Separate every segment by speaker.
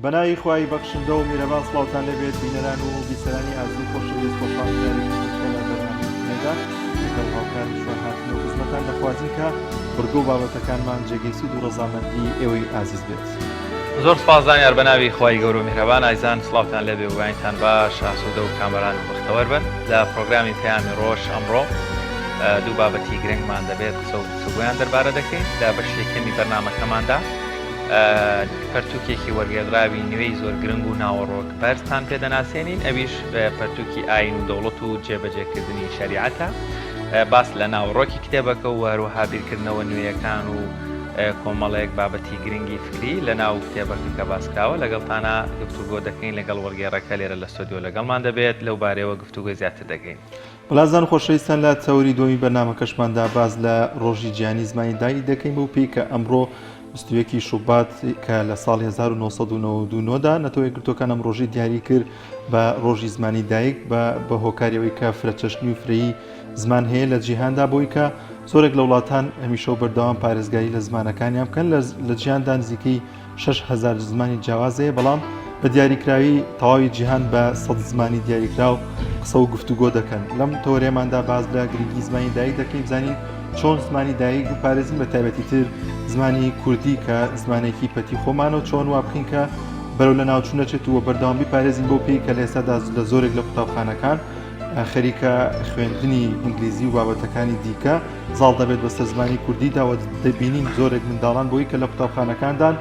Speaker 1: بەناوی خوای بەخشندە و میرەبان سڵاوتان لەبێت بینەران و بیسەرانی ئازوو خۆشەویست خۆشحاڵیارێکی لە بەرنامەیەدا لەگەڵ هاوکار شوێن هاتن و خزمەتان دەخوازین کە بڕگە و بابەتەکانمان جێگەی سوود و ڕەزامەندی ئێوەی ئازیز بێت.
Speaker 2: زۆر سپاسدان یار بەناوی خوای گەورە و میهرەبان ئایزان سڵاوتان لەبێ و وایتان باش ئاسوودە و کامەران و بەختەوەر بن لە پرۆگرامی پەیامی ڕۆژ ئەمڕۆ دوو بابەتی گرنگمان دەبێت قسە و گفتوگویان دەربارە دەکەین لە بەش یەکەمی بەرنامەکەماندا پەرتووکێکی وەرگێڕاوی نوێی زۆر گرنگ و ناوەڕۆک بەرزتان پێدەناسێنین ئەویش پەرتووکی ئاین و دەوڵەت و جێبەجێکردنی شەریعەتە باس لە ناوەڕۆکی کتێبەکە و هەروەها بیرکردنەوە نوێیەکان و کۆمەڵەیەک بابەتی گرنگی فکری لە ناو کتێبەکە کە باسکراوە لەگەڵتانە گفتوگۆ دەکەین لەگەڵ وەرگێڕەکە لێرە لە ستۆدیۆ لەگەڵمان دەبێت لەو بارەوە گفتوگۆ زیاتر دەکەین.
Speaker 1: بەڵازان خۆشەویستان لە تەوری دومی بەرنامەکەشماندا باز لە ڕۆژی گیانی زمانی دایی دەکەین بۆ پێی کە ئەمڕۆ مستویەکی شوبات کە لە ساڵی 1992دا نەتەوەی گرتوەکان ئەم ڕۆژی دیاری کرد بە ڕۆژی زمانی دایک بە هۆکاریەوەی کە فرەچەشتنی و فرەیی زمان هەیە لە جیهاندا بۆی کە زۆرێک لە وڵاتان هەمیشە بەردەوام پارێزگاری لە زمانەکانیان بکەن لە جیهاندا نزیکەی 6,000 زمانی جیاوازەیە بەڵام بە دیاریکراوی تەواوی جیهان بە 100 زمانی دیاریکراو قسە و گفتوگۆ دەکەن. لەم تۆرێماندا باز لە گرنگی زمانی دایک دەکەین بزانین چۆن زمانی دایک بپارێزین بە تایبەتی تر زمانی کوردی کە زمانێکی پەتی خۆمانەوە چۆن وا بکەین کە بەرەو لە ناوچوونەچێت و بەردەوامی پارێزین بۆ پێی کە لە ئێستادا لە زۆرێک لە قوتابخانەکان خەریکە خوێندنی ئینگلیزی و بابەتەکانی دیکە زاڵ دەبێت بەسەر زمانی کوردیداوە دەبینین زۆرێک منداڵان بۆی کە لە قوتابخانەکاندان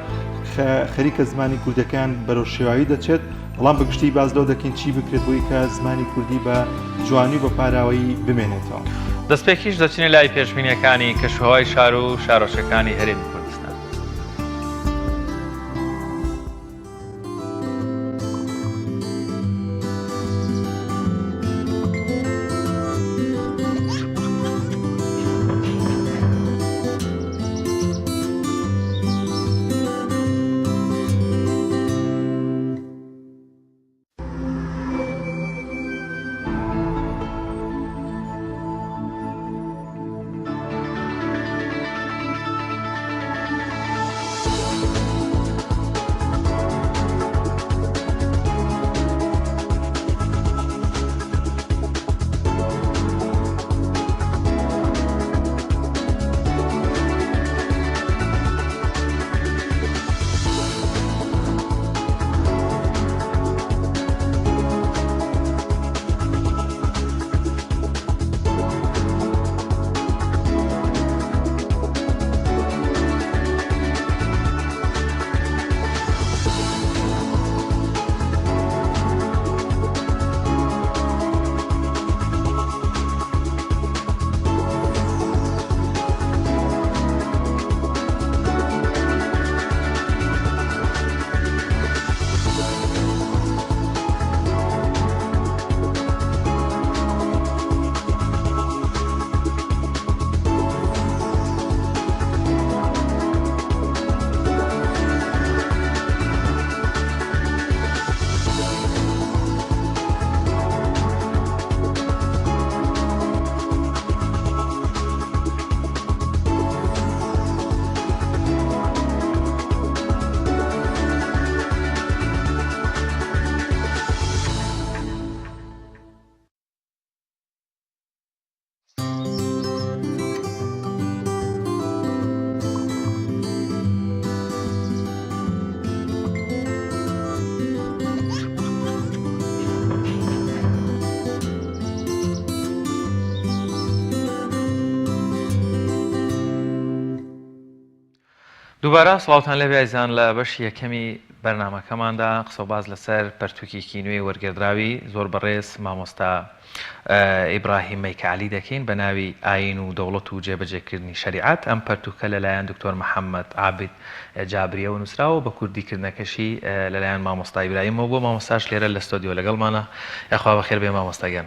Speaker 1: خەریکە زمانی کوردەکان بەرەو شێواوی دەچێت بەڵام بەگشتی باز لەو دەکەین چی بکرێت بۆی کە زمانی کوردی بە جوانی و بە پاراوایی بمێنێتەوە.
Speaker 2: دەستپێکیش دەچینە لای پێشبینیەکانی کەشوهەوای شار و شارۆچەکانی هەرێمی کوردستان. دووبارە سڵاوتان لەبێ ئایزان لە بەشی یەکەمی بەرنامەکەماندا قسە و باز لەسەر پەرتووکێکی نوێی وەرگێڕاوی زۆر بەڕێز مامۆستا ئیبراهیم مەیکعەلی دەکەین بە ناوی ئاین و دەوڵەت و جێبەجێکردنی شەریعەت. ئەم پەرتووکە لەلایەن دکتۆر محەممەد عابد جابریەوە نووسراوە بە کوردیکردنەکەشی لەلایەن مامۆستا ئیبراهیمەوە بۆ مامۆستاش لێرە لە ستۆدیۆ لەگەڵمانە. یاخوا بەخێر بێ مامۆستاگەن.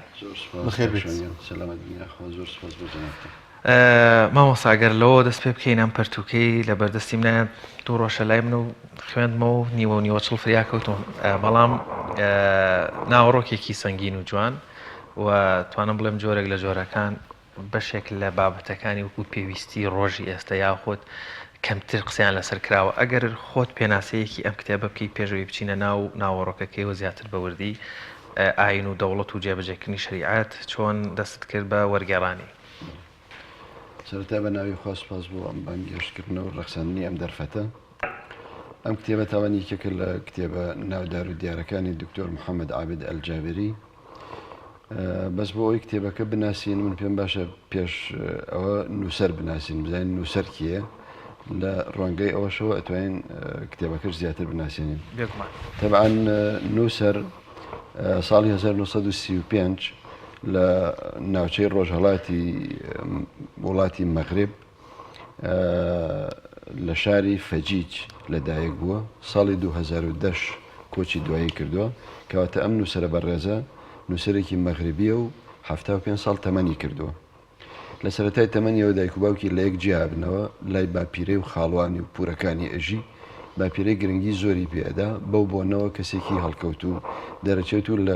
Speaker 2: مامۆستاگەر لەوە دەست پێ بکەین ئەم پەرتووکەی لە بەردەستی منە دوو ڕۆژە لای من و خوێندمەوە نیوە و نیوە چڵ فریا کەوتم بەڵام ناوەڕۆکێکی سەنگین و جوان و توانم بڵێم جۆرێک لە جۆرەکان بەشێک لە بابەتەکانی وەکو پێویستی ڕۆژی ئێستا یاخود کەمتر قسەیان لەسەر کراوە ئەگەر خۆت پێناسەیەکی ئەم کتێبە بکەی پێشەوەی بچینە ناو ناوەڕۆکەکەیەوە زیاتر بەوردی ئاین و دەوڵەت و جێبەجێکردنی شریعەت چۆن دەست کرد بە وەرگێڕانی
Speaker 3: سەرەتا بە ناوی خوا سوپاس بۆ ئەم بانگێشتکردنەوە و ڕەخساندنی ئەم دەرفەتە ئەم کتێبە تاوانی یەکێکە لە کتێبە ناودار و دیارەکانی دکتۆر محەممەد عابد ئەلجابری بەس بۆ ئەوی کتێبەکە بناسیین من پێم باشە پێش ئەوە نووسەر بناسیین بزانین نووسەر کیە لە ڕوانگەی ئەوەشەوە ئەتوانین کتێبەکەش زیاتر بناسیێنین تەبعاً نووسەر ساڵی 1935 لە ناوچەی ڕۆژهەڵاتی وڵاتی مەغرب لە شاری فەجیج لەدایک بووە ساڵی 2010 کۆچی دوایی کردووە کەواتە ئەم نووسەرە بەڕێزە نووسەرێکی مەغربیە و 75 ساڵ تەمەنی کردووە لە سەرەتای تەمەنیەوە دایک و باوکی لە یەک جیابنەوە لای باپیرەی و خاڵوانی و پورەکانی ئەژی باپیرەی گرنگی زۆری پێدا بەو بۆنەوە کەسێکی هەڵکەوت و دەرەچێت و لە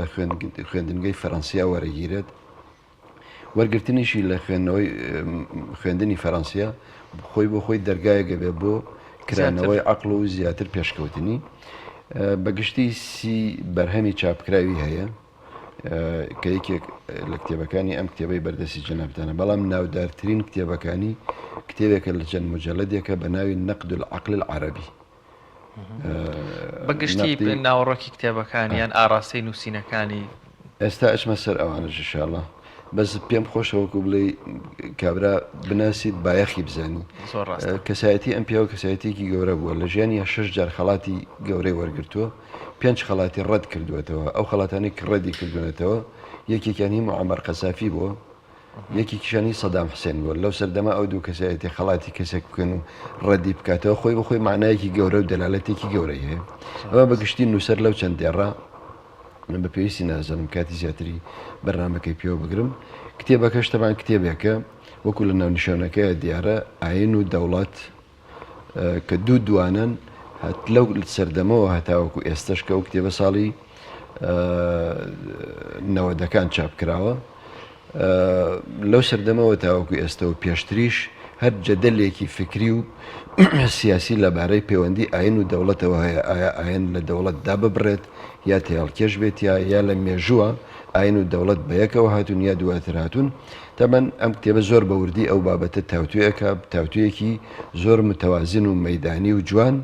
Speaker 3: خوێندنگەی فەڕەنسیا وەرەگیرێت وەرگرتنیشی لە خوێندنی فەڕەنسیا خۆی بۆ خۆی دەرگایەگە بێ بۆ کرانەوەی عەقڵ و زیاتر پێشکەوتنی بەگشتی سی بەرهەمی چاپکراوی هەیە کە یەکێک لە کتێبەکانی ئەم کتێبەی بەردەستی جەنابتانە بەڵام ناودارترین کتێبەکانی کتێبێکە لە چەند مجەلەدێکە بە ناوی نەقد العەقل العەرەبی
Speaker 2: بەگشتی ناوەڕۆکی کتێبەکان یان ئاراستەی نووسینەکانی
Speaker 3: ئێستا ئەچمە سەر ئەوانش ئینشاءڵڵا بەس پێم خۆشەوەکو بڵێ کابرا بناسیت بایەخی بزانی کەسایەتی ئەم پیاوە کەسایەتێکی گەورە بووە لە ژیانی 6 جار خەڵاتی گەورەی وەرگرتووە 5 خەڵاتی ڕەت کردوێتەوە ئەو خەڵاتانی کە ڕەدی کردوێتەوە یەکێکیانی موعەمەر قەزافی بووە یەکێکیشانی سەدام حوسێن بووە لەو سەردەما ئەو دوو کەسایەتی خەڵاتی کەسێک بکەن و ڕەدی بکاتەوە خۆی بەخۆی معنایەکی گەورە و دەلالەتێکی گەورەی هەیە ئەوە بەگشتی نووسەر لەو چەند دێڕا من بە پێویستی نازانم کاتی زیاتری بەرنامەکەی پێوە بگرم کتێبەکەش تەبان کتێبێکە وەکو لە ناونیشانەکەی دیارە ئاین و دەوڵەت کە دوو دوانن هەت لەو سەردەمەوە هەتاوەکو ئێستش کە ئەو کتێبە ساڵی 90ەکان چاپکراوە لەو سەردەمەوە تاوەکو ئێستا و پێشتریش هەر جەدەلێکی فکری و سیاسی لەبارەی پەیوەندی ئاین و دەوڵەتەوە هەیە ئایا ئاین لە دەوڵەتدا ببڕێت یا تێڵکێش بێت یا لە مێژووە ئاین و دەوڵەت بەیەکەوە هاتوون یا دواتر هاتوون تەمەەن ئەم کتێبە زۆر بەوردی ئەو بابەتە تاوتویەکە تاوتویەکی زۆر متەوازن و مەیدانی و جوان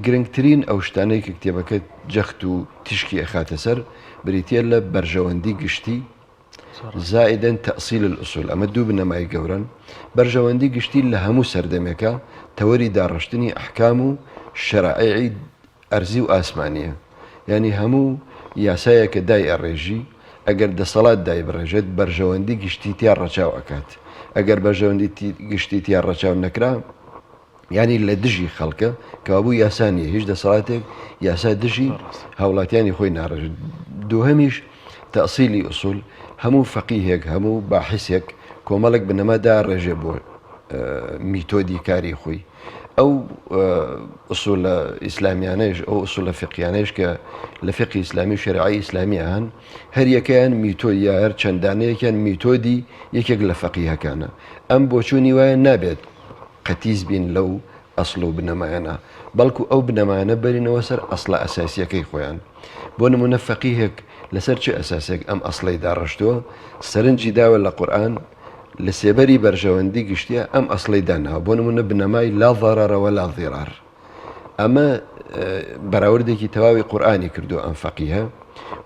Speaker 3: گرنگترین ئەو شتانەی کە کتێبەکە جەخت و تشکی ئەخاتە سەر بریتە لە بەرژەوەندی گشتی زائدەن تەئسیل الئوسول ئەمە دوو بنەمای گەورن بەرژەوەندی گشتی لە هەموو سەردەمێکە تەوەری داڕشتنی ئەحکام و شەرائعی ئەرزی و ئاسمانیە یعنی هەموو یاسایەکە دای ئەڕێژی ئەگەر دەسەڵات دای بڕێژێت بەرژەوەندی گشتی تیا ڕەچاو ئەکات ئەگەر بەرژەوەندی گشتی تیا ڕەچاو نەکرا ینی لە دژی خەڵکە کەوابوو یاسانیە هیچ دەسەڵاتێک یاسا دژی هاوڵاتیانی خۆی ناڕێژێت دووهەمیش تەئسیلی ئوسول هەموو فەقیهێک هەموو باحسێک کۆمەڵێک بنەمادا ڕێژێ بۆ میتۆدی کاری خۆی ئەو ئوسولە ئیسلامیانەش ئەو ئوسولە فقیانەش کە لە فقی ئیسلامی و شەریعەی ئیسلامی هەن هەر یەکەیان میتۆد یا هەر چەندانەیەکیان میتۆدی یەکێک لە فەقیهەکانە ئەم بۆچوونی وایە نابێت قەتیز بین لەو ئەسڵ و بنەمایانە بەڵکو ئەو بنەمایانە بەرینەوە سەر ئەسڵە ئەساسیەکەی خۆیان بۆ نمونە فەقیهێک لەسەر چه ئەساسێک ئەم ئەسڵەی داڕشتووە سەرنجی داوە لە قورئان لە سێبەری بەرژەوەندی گشتیە ئەم ئەسڵەی داناوە بۆ نمونە بنەمای لا ضەرەرە وەلا ضیرار ئەمە بەراوردێکی تەواوی قورئانی کردو ئەم فەقیهە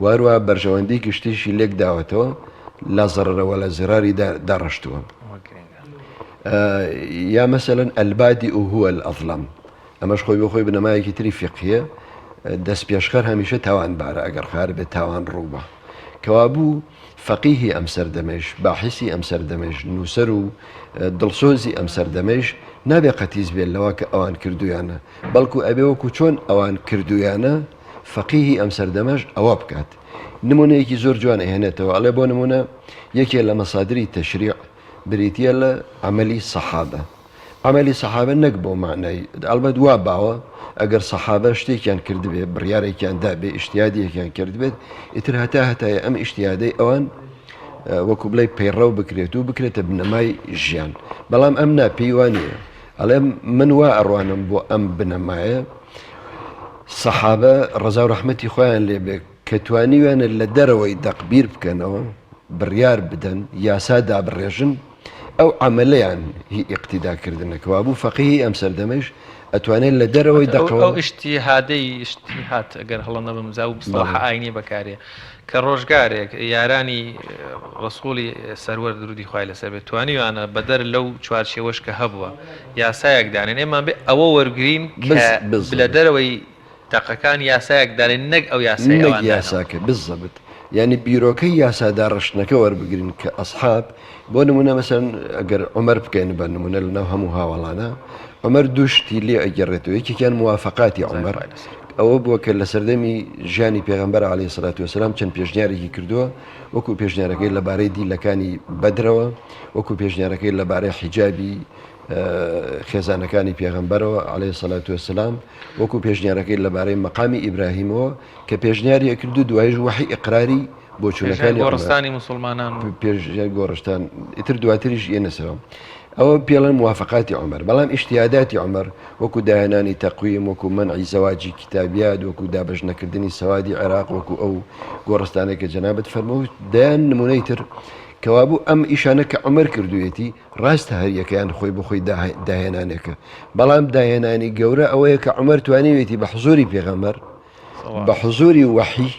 Speaker 3: واروە بەرژەوەندی گشتیشی لێک داوەتەوە لا ضەرەرە وەلا ضیراری داڕشتووە یا مەسەلەن ئەلبادی و هووە الئەظلەم ئەمەش خۆی بۆ خۆی بنەمایەکی تری فقهیە دەست پێشخەر هەمیشە تاوانبارە ئەگەر خار بێت تاوان ڕووبە کەوابوو فەقیهی ئەم سەردەمەش باحسی ئەم سەردەمەش نووسەر و دڵسۆزی ئەم سەردەمەش نابێ قەتیز بێت لەوە کە ئەوان کردویانە بەڵکو ئەبێ وەکو چۆن ئەوان کردویانە فەقیهی ئەم سەردەمەش ئەوە بکات نمونەیەکی زۆر جوان ئەهێنێتەوە ئەڵێ بۆ نمونە یەکێ لە مەسادری تەشریع بریتە لە عەمەلی سەحابە عەمەلی سەحابە نەک بۆ معنای ئەلبەت وا باوە ئەگەر سەحابە شتێکیان کردبێ بڕیارێکیان دابێ ئیشتیادیەکیان کردبێت ئیتر هەتایە ئەم ئیشتیادەی ئەوان وەکو بڵێ پەیڕەو بکرێت و بکرێتە بنەمای ژیان بەڵام ئەم ناپەیوانیە ئەڵێ من وا ئەڕوانم بۆ ئەم بنەمایە سەحابە ڕەزا و ڕەحمەتی خۆیان لێبێ کە توانیویانە لە دەرەوەی دەقبیر بکەنەوە بڕیار بدەن یاسا دابڕێژن ئەو عملیان هی ئیقتیداکردنەکەوا بوو فەقیهی ئەم سەردەمەش ئەتوانێت لە دەرەوەی دەقەوە
Speaker 2: ئەو ئیشتیهادەی ئیشتیهات ئەگەر هەڵە نەبم زا و بستەڵح ئاینی بەکارێ کە ڕۆژگارێک یارانی ڕسوڵی سەروەر درودی خوای لەسەر بێت توانیوانە بەدەر لەو چوارچێوەش کە هەبووە یاسایەک دانێن ئێمان بێ ئەوە وەرگرین لە دەرەوەی دەقەکان یاسایەک دانێن نەک ئەو
Speaker 3: یاساکە بزەبت یعنی بیرۆکەی یاسادا ڕشتنەکە وەربگرین کە ئەسحاب بۆ نمونە مەسەن ئەگەر عومەر بکەین بە نمونە لەناو هەموو هاوڵانە عومەر دووشتی لێ ئەگەڕێتەوە یەکێکیان موافقاتی عومەر ئەوە بووە کە لە سەردەمی ژیانی پێغەمبەر عەلەیهی سەڵات وەسەلام چەند پێشنیارێکی کردووە وەکو پێشنیارەکەی لەبارەی دیلەکانی بەدرەوە وەکو پێشنیارەکەی لەبارەی حیجابی خێزانەکانی پێغەمبەرەوە عەلەیهی سەڵات وەسەلام وەکو پێشنیارەکەی لەبارەی مەقامی ئیبراهیمەوە کە پێشنیاری کردو دوایش وحی ئیقراری بۆ چوونەکانی
Speaker 2: گۆڕستانی مسلمانان
Speaker 3: پێشنیار گۆڕستان ئیتر دواتریش ئێنەسەوە ئەوە پێڵەن موافقاتی عومەر بەڵام ئیشتیهاداتی عومەر وەکو داهێنانی تەقویم وەکو منعی زەواجی کتابیات وەکو دابەش نەکردنی سەوادی عێراق وەکو ئەو گۆڕستانێک کە جەنابەت فەرمووت دایان نمونەی تر کەوابوو ئەم ئیشانە کە عومەر کردوێتی ڕاستە هەریەکەیان خۆی بخۆی داهێنانێکە بەڵام داهێنانی گەورە ئەوەیە کە عومەر توانیوێتی بە حزوری پێغەمبەر بە حزوری وحی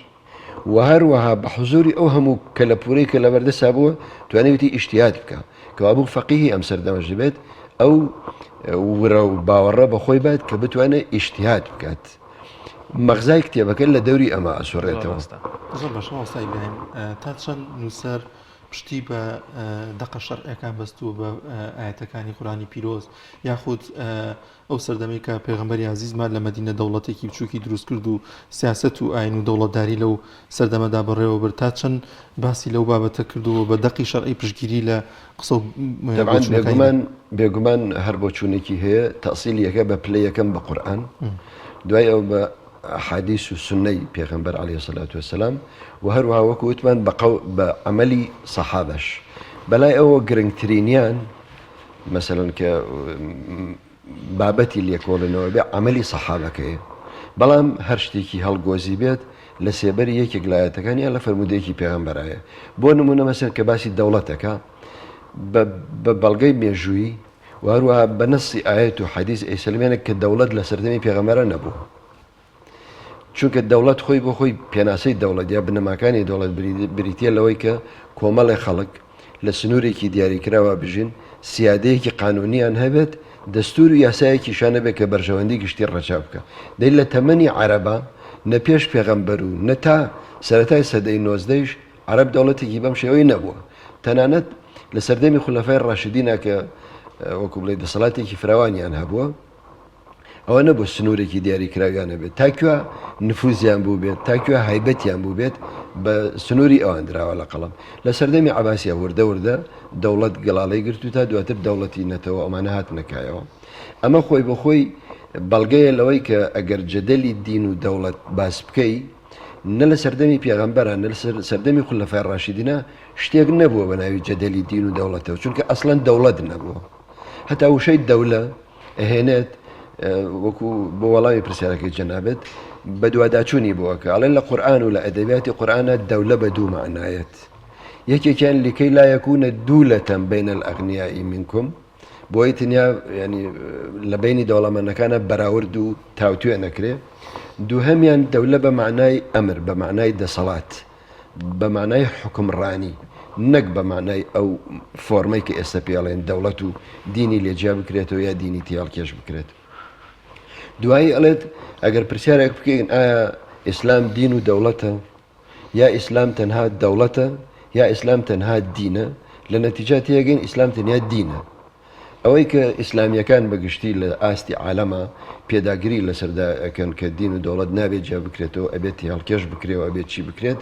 Speaker 3: و هەروەها بە حزوری ئەو هەموو کە لە پورەی کە لە بەردەسا بووە توانێتی ئیشتیهاد بکە کەوابوو فەقیهی ئەم سەردەمەش دەبێت ئەو ورە و باوەڕە بەخۆی بات کە بتوانێت ئیشتیهاد بکات مەغزای کتێبەکە لە دەوری ئەمە ئەسوڕێتەوە
Speaker 1: زۆر بەش ئاسایی بێن تا چەند نووسەر پشتی بە دەقە شەرعەکان بەستووە بە ئاەتەکانی قورانی پیرۆز یاخود ئەو سەردەمەی کە پێغەمبەری عەزیزمان لە مەدینە دەوڵەتێکی بچووکی دروست کرد و سیاست و ئاین و دەوڵەتداری لەو سەردەمەدا بەڕێوە برد تا چەند باسی لەو بابەتە کردووە بە دەقی شەرعی پشتگیری لە قسە
Speaker 3: بێگومان هەر بۆ چوونێکی هەیە تەسیلی یەکە بە پلەی یەکەم بە قورئان دوای ئەو بە حدیث و سنەی پێغەمبەر عەلەیهی سەڵات وەسەلام و هەروەها وەکو وتمان بە عەمەلی سەحابەش بەلای ئەوە گرنگترینیان مەسەڵەن کە بابەتی لێکۆڵنەوە بێ عەمەلی سەحابەکەیە بەڵام هەر شتێکی هەڵگۆزی بێت لە سێبەری یەکێک لایەتەکان یان لە فەرمودەیەکی پێغەمبەرایە بۆ نمونە مەسەر کە باسی دەوڵەتەکە بە بەڵگەی مێژووی و هەروەها بە نەسی ئایەت و حەدیث ئەیسەلمێنێک کە دەوڵەت لە سەردەمی پێغەمبەرە نەبوو چونکە دەوڵەت خۆی بۆ خۆی پێناسەی دەوڵەت یا بنەماکانی دەوڵەت بریتە لەوەی کە کۆمەڵی خەڵک لە سنوورێکی دیاریکراوە بژین سیادەیەکی قانونیان هەبێت دەستور و یاسایەکی شانە بێت کە بەرژەوەندی گشتی ڕەچا بکە دەی لە تەمەنی عەرەبا نە پێش پێغەمبەر و نە تا سەرەتای سەدەی نۆزدەیش عەرەب دەوڵەتێکی بەم شێوەی نەبووە تەنانەت لە سەردەمی خولەفای ڕاشدینە کە وەکو بڵێ دەسەڵاتێکی فراوانیان هەبووە ئەوە نەبوو سنوورێکی دیاریکراویانە بێت تاکووە نفوزیان بوو بێت تاکووە هایبەتیان بوو بێت بە سنووری ئەوان درراوە لە قەڵم لە سەردەمی عەباسیە وردە دەوڵەت گەڵاڵەی گرت و تا دواتر دەوڵەتی نەتەوە ئەمانە هات نەکایەوە ئەمە خۆی بەخۆی بەڵگەیە لەوەی کە ئەگەر جەدەلی دین و دەوڵەت باس بکەی نە لە سەردەمی پێغەمبەرە نە لە سەردەمی خولەفای ڕاشدینە شتێک نەبووە بە ناوی جەدەلی دین و دەوڵەتەوە چونکە ئەسڵەن دەوڵەت نەبووە هەتا وشەی دەولە ئەهێنێت وەکو بۆ وەڵامی پرسیارەکەی جەنابێت بە دوواداچوونی بووە کە ئەڵێن لە قورئان و لە ئەدەبیاتی قورئانە دەولە بە دوو معنایەت یەکێکیان لکەی لا یەکونە دوولەتەن بەینە الئەغنیاء منکم بۆی تەنیا ینی لە بینی دەوڵەمەندەکانە بەراورد و تاوتوێ نەکرێ دووهەمیان دەولە بە معنای ئەمر بە معنای دەسەڵات بە معنای حکمڕانی نەک بە معنای ئەو فۆرمەی کە ئێستا پێڵێن دەوڵەت و دینی لێجیا بکرێتەوە یا دینی تیاڵکێش بکرێت دوایی ئەڵێت ئەگەر پرسیارێک بکەین ئایا ئیسلام دین و دەوڵەتە یا ئیسلام تەنها دەوڵەتە یا ئیسلام تەنها دینە لە نەتیجە تێگەین ئیسلام تەنیا دینە ئەوەی کە ئیسلامیەکان بەگشتی لە ئاستی عالەمە پێداگیری لەسەردا ئەکەن کە دین و دەوڵەت نابێت جیا بکرێتەوە ئەبێتی هەڵکێش بکرێەوە ئەبێت چی بکرێت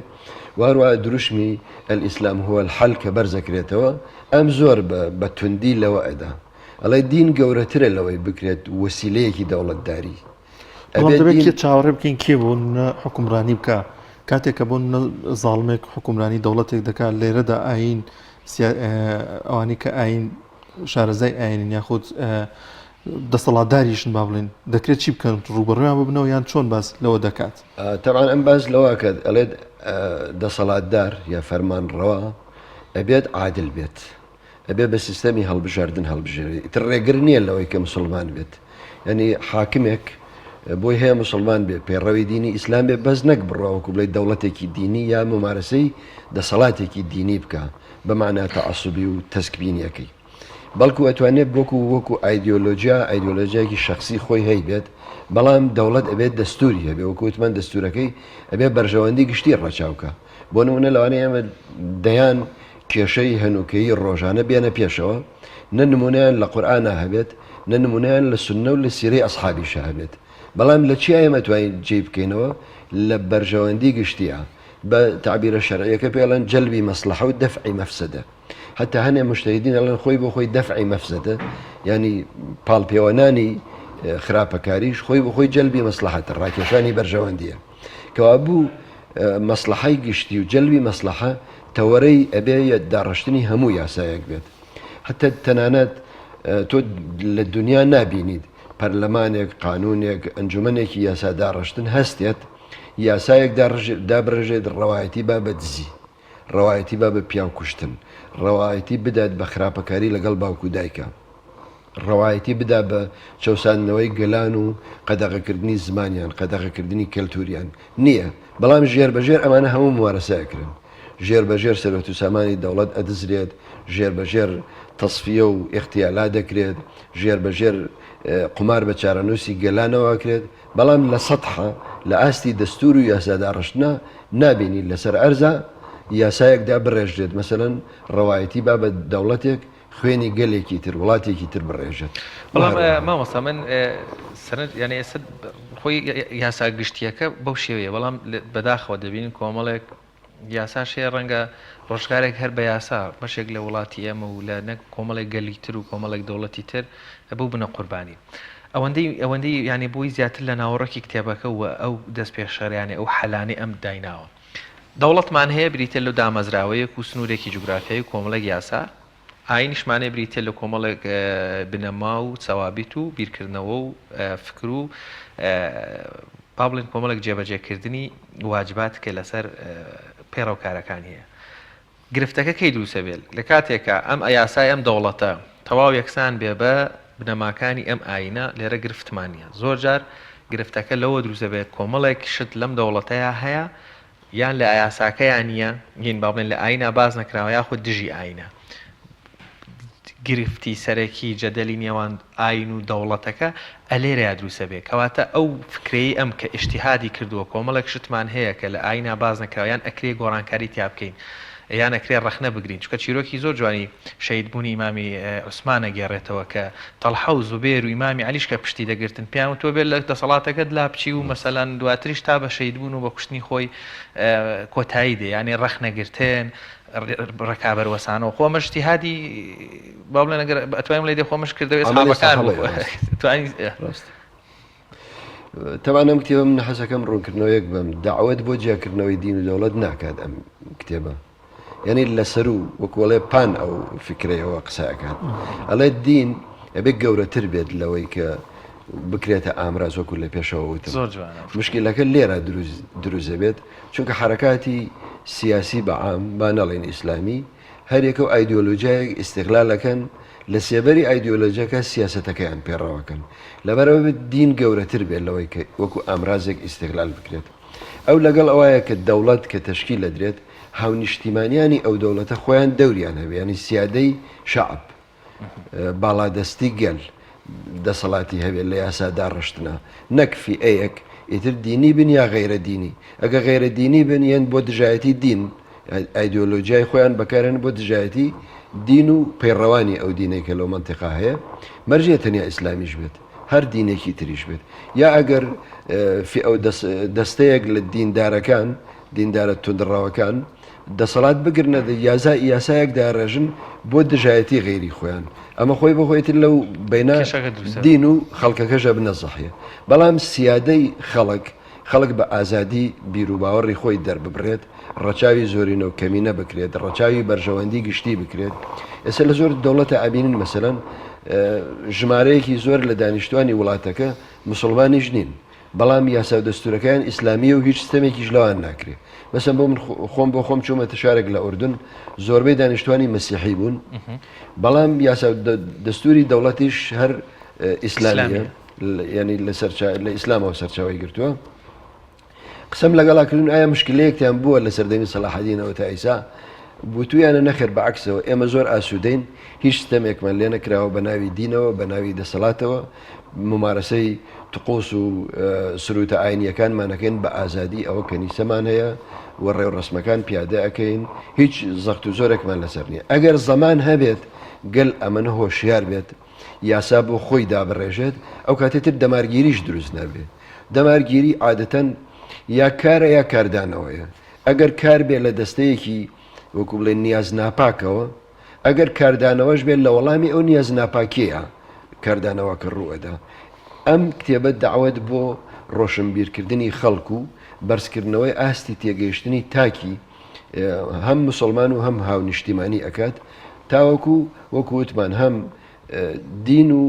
Speaker 3: واروە دروشمی ئەلئیسلام هو الحەل کە بەرزەکرێتەوە ئەم زۆر بە توندی لەوە ئەدا ئەڵێ دین گەورەترە لەوەی بکرێت وەسیلەیەکی دەوڵەتداری
Speaker 1: دەبێت چاوەڕێ بکەین کێ بۆ حکومڕانی بکە کاتێک کە بۆ زاڵمێک حکومڕانی دەوڵەتێک دەکات لێرەدا ئاین ئەوانی کە ئاین شارەزای ئاینین یاخود دەسەڵاتداریشن با بڵێن دەکرێت چی بکەن ڕوبەڕویان ببنەوە یان چۆن باس لەوە دەکات
Speaker 3: طبعا ئەم باز لەوە کە ئەڵێت دەسەڵاتدار یا فەرمانڕەوا ئەبێت عادل بێت ئەبێ بە سیستەمی هەڵبژاردن هەڵبژێری ئیتر ڕێگر نییە لەوەی کە مسلمان بێت ینی حاکمێک بۆی هەیە مسلمان بێت پێڕەوی دینی ئیسلام بێ بەس نەک بڕاوەکو بڵێ دەوڵەتێکی دینی یا ممارەسەی دەسەڵاتێکی دینی بکە بەمانە تەعەسوبی و تەسکبینیەکەی بەڵکو ئەتوانێت وەکو ئایدۆلۆژیایەکی شخصی خۆی هەی بێت بەڵام دەوڵەت ئەبێت دەستوری هەبێ وەکوتمان دەستورەکەی ئەبێ بەرژەوەندی گشتی ڕەچاوکە بۆ نمونە لەوانەیە ئێمە دەیان کێشەی هەنووکەی ڕۆژانە بێنە پێشەوە نە نمونەیان لە قورئانە هەبێت نە نمونەیان لە سوننە و لە سیرەی ئەسحابیشە هەبێت بەڵام لە چی ئێمە توانین جێ بکەینەوە لە بەرژەوەندی گشتیە بە تعبیرە شەرعیەکە پێڵەن جەلبی مەسلحە و دەفعی مەفسەدە حتى هەنێ مشتهدین ئەڵێن خۆی بۆ خۆی دەفعی مەفسەدە ینی پاڵپێوەنانی خراپەکاریش خۆی بۆ خۆی جەلبی مەسلحەتە ڕاکێشانی بەرژەوەندیە کەوا بوو مەسلحەی گشتی و جەلبی مەسلحە تەوەرەی ئەبێ داڕشتنی هەموو یاسایەک بێت حتى تەنانەت تۆ لە دنیا نابینیت پەرلەمانێک قانونێک ئەنجومەنێکی یاسا داڕشتن هەستێت یاسایەک دابڕژێت ڕەوایەتی با بە دزی ڕەوایەتی با بە پیاو کوشتن ڕەوایەتی بدات بە خراپەکاری لەگەڵ باوکو دایکە ڕەوایەتی بدا بە چەساندنەوەی گەلان و قەدەغەکردنی زمانیان قەدەغەکردنی کەلتوریان نییە بەڵام ژێربەژێر ئەمانە هەموو موارەسایەکردن ژێربەژێر سەرۆت و سامانی دەوڵەت ئەدزرێت ژێربەژێر تەصفیە و ئیختیالا دەکرێت ژێربەژێر قمار بە چارەنووسی گەلانەوەکرێت بەڵام لە سەطحە لە ئاستی دەستور و یاساداڕشتنا نابینی لەسەر ئەرزە یاسایەکدا بڕێژێت مەسەرەن ڕەوایەتی با بە دەوڵەتێک خوێنی گەلێکی تر وڵاتێکی تر بڕێژێت
Speaker 2: بەڵام مامۆستا من سەرنج یعنی ئێستا خۆی یاسا گشتیەکە بەو شێوەیە بەڵام بەداخەوە دەبینین کۆمەڵێک یاساشەیە ڕەنگە ڕۆژگارێک هەر بە یاسا بەشێک لە وڵاتی ئێمە و لە نەک کۆمەڵێک گەلی تر و کۆمەڵێک دەوڵەتی تر ئەبوو بنە قوربانی ئەوەندەی ینی بۆی زیاتر لە ناوەڕێکی کتێبەکە و ئەو دەست پێشەریانی ئەو حەلانی ئەم دایناوە دەوڵەتمان هەیە بریتە لە دامەزراوەیەک و سنوورێکی جوگرافیایی کۆمەڵێک یاسا ئاینیشمانێ بریتە لە کۆمەڵێک بنەما و چاوابیت و بیرکردنەوە و فکر و با بڵێن کۆمەڵێک جێبەجێکردنی واجبات کە لەسەر پێڕەوکارەکان هەیە گرفتەکە کەی دروسە بێت لە کاتێکە ئەم یاسای ئەم دەوڵەتە تەواو یەکسان بێ بە بنەماکانی ئەم ئاینە لێرە گرفتمانە زۆر جار گرفتەکە لەوە دروسە بێت کۆمەڵێک شت لەم دەوڵەتەیە هەیە یان لە یاساکەیان نییە یین با بڵێن لە ئاینە باز نەکراوە یاخود دژی ئاینە گرفتی سەرەکی جەدەلی نێوان ئاین و دەوڵەتەکە ئەلێرەیە دروسە بێت کەواتە ئەو فکرەی ئەم کە ئیشتیهادی کردووە کۆمەڵێک شتمان هەیە کە لە ئاینە باز نەکراویان ئەکرێ گۆڕانکاری تیا بکەین یان ئەکرێ ڕەخنە بگرین چکە چیرۆکی زۆر جوانی شەیدبوونی ئیمامی عوسمانە گێڕێتەوە کە تەڵحە و زوبێر و ئیمامی عەلیش کە پشتی دەگرتن پیان و تۆ بێت لە دەسەڵاتەکەت لا بچی و مەسەلەن دواتریش تا بە شەیدبوون و بە کوشتنی خۆی کۆتایی دێ یعنی ڕەخنەگرتن ڕکابەروەسانەوە خۆ مەشتیهادی با بڵێن ئەگەر ئەتوانیم لێ خۆمەش کردەوە ئەسحابەکان
Speaker 3: تەوان ئەم کتێبە من حەزەکەم ڕوونکردنەوەیەک بم داوەت بۆ جیاکردنەوەی دین و دەوڵەت ناکات ئەم کتێبە یعنی لەسەر و وەکوڵێ پان ئەو فکرەیەوە قسەکان ئەڵێ دین ئەبێ گەورەتر بێت لەوەی کە بکرێتە ئامراز وەکو لە پێشەوەوتم مشکلەکە لێرە دروزە بێت چونکە حرەکاتی سیاسی بەعام با نەڵێن ئیسلامی هەرێکە و ئایدۆلۆژیایەک ئیستیغلالەکەن لە سێبەری ئایدۆلۆژیەکە سیاسەتەکەیان پێڕەوەکەن لەبەرەوە بێت دین گەورەتر بێت لەوەی کە وەکو ئامرازێک ئیستیغلال بکرێت ئەو لەگەڵ ئەوەیە کە دەوڵەت کە تەشکیل لەدرێت هاونیشتیمانیانی ئەو دەوڵەتە خۆیان دەوریان هەبێ ینی سیادەی شعب باڵادەستی گەل دەسەڵاتی هەبێت لە یاسادا ڕشتنا نەکفی ئەیەک ئیتر دینی بن یا غیرە دینی ئەگە غیرە دینی بن یەن بۆ دژایەتی دین ئایدۆلۆژیای خۆیان بەکارێن بۆ دژایەتی دین و پەیڕەوانی ئەو دینێکە لەو منتیقا هەیە مەرجێ تەنیا ئیسلامیش بێت هەر دینێکی تریش بێت یا ئەگەر ئەو دەستەیەک لە دیندارەکان دیندارە تونندڕاوەکان دەسەڵات بگرنە یاسایەک داڕێژن بۆ دژایەتی غێری خۆیان ئەمە خۆی بەخۆیتر لەو بینە دین و خەڵکەکەژە بنەزەحیە بەڵام سیادەی خەڵک بە ئازادی بیر و باوەڕی خۆی دەرببڕێت ڕەچاوی زۆرینە و کەمینە بکرێت ڕەچاوی بەرژەوەندی گشتی بکرێت ئێستا لە زۆر دەوڵەتە ئابینن مەسەلەن ژمارەیەکی زۆر لە دانیشتوانی وڵاتەکە مسلمانیش نین بەڵام یاسا و دەستورەکان ئیسلامیە و هیچ سیستەمێکیش لەوان ناکرێت بەسم بۆ من خۆم بۆ خۆم چوومەتە شارێک لە ئوردن زۆربەی دانیشتوانی مەسیحی بوون بەڵام یاسا دەستوری دەوڵەتیش هەر ئیسلامیە ینی لە ئیسلامەوە سەرچاوی گرتووە قسەم لەگەڵاکردن ئایا مشکلەیەکتیان بووە لە سەردەمی سەلاحەدینەوە تا ئیسا بوتویانە نەخێر بەعکسەوە ئێمە زۆر ئاسوودەین هیچ سیستەمێکمان لێ نەکراوە بە ناوی دینەوە بە ناوی دەسەڵاتەوە ممارەسەی تقۆس و سروتە ئاینیەکانمانەکەین بە ئازادی ئەوە کەنیسەمان هەیە و ڕێو ڕسمەکان پیادە ئەەکەین هیچ زەخت و زۆرێکمان لەسەر نییە ئەگەر زەمان هەبێت گەل ئەمەنە هۆشیار بێت یاسا بۆ خۆی دابڕێژێت ئەو کاتێتر دەمارگیریش دروست نەبێت دەمارگیری عادەتەن یا کارە یا کاردانەوەیە ئەگەر کار بێت لە دەستەیەکی وەکو بڵێ نیاز ناپاکەوە ئەگەر کاردانەوەش بێت لە وەڵامی ئەو نیاز ناپاکیەیە کاردانەوە کە ڕوئەدا ئەم کتێبەت داوت بۆ ڕۆشنبیرکردنی خەڵکو و بەرزکردنەوەی ئاستی تێگەیشتنی تاکی هەم مسلمان و هەم هاونیشتیمانی ئەکات تاوەکو وەکو وتمان هەم دین و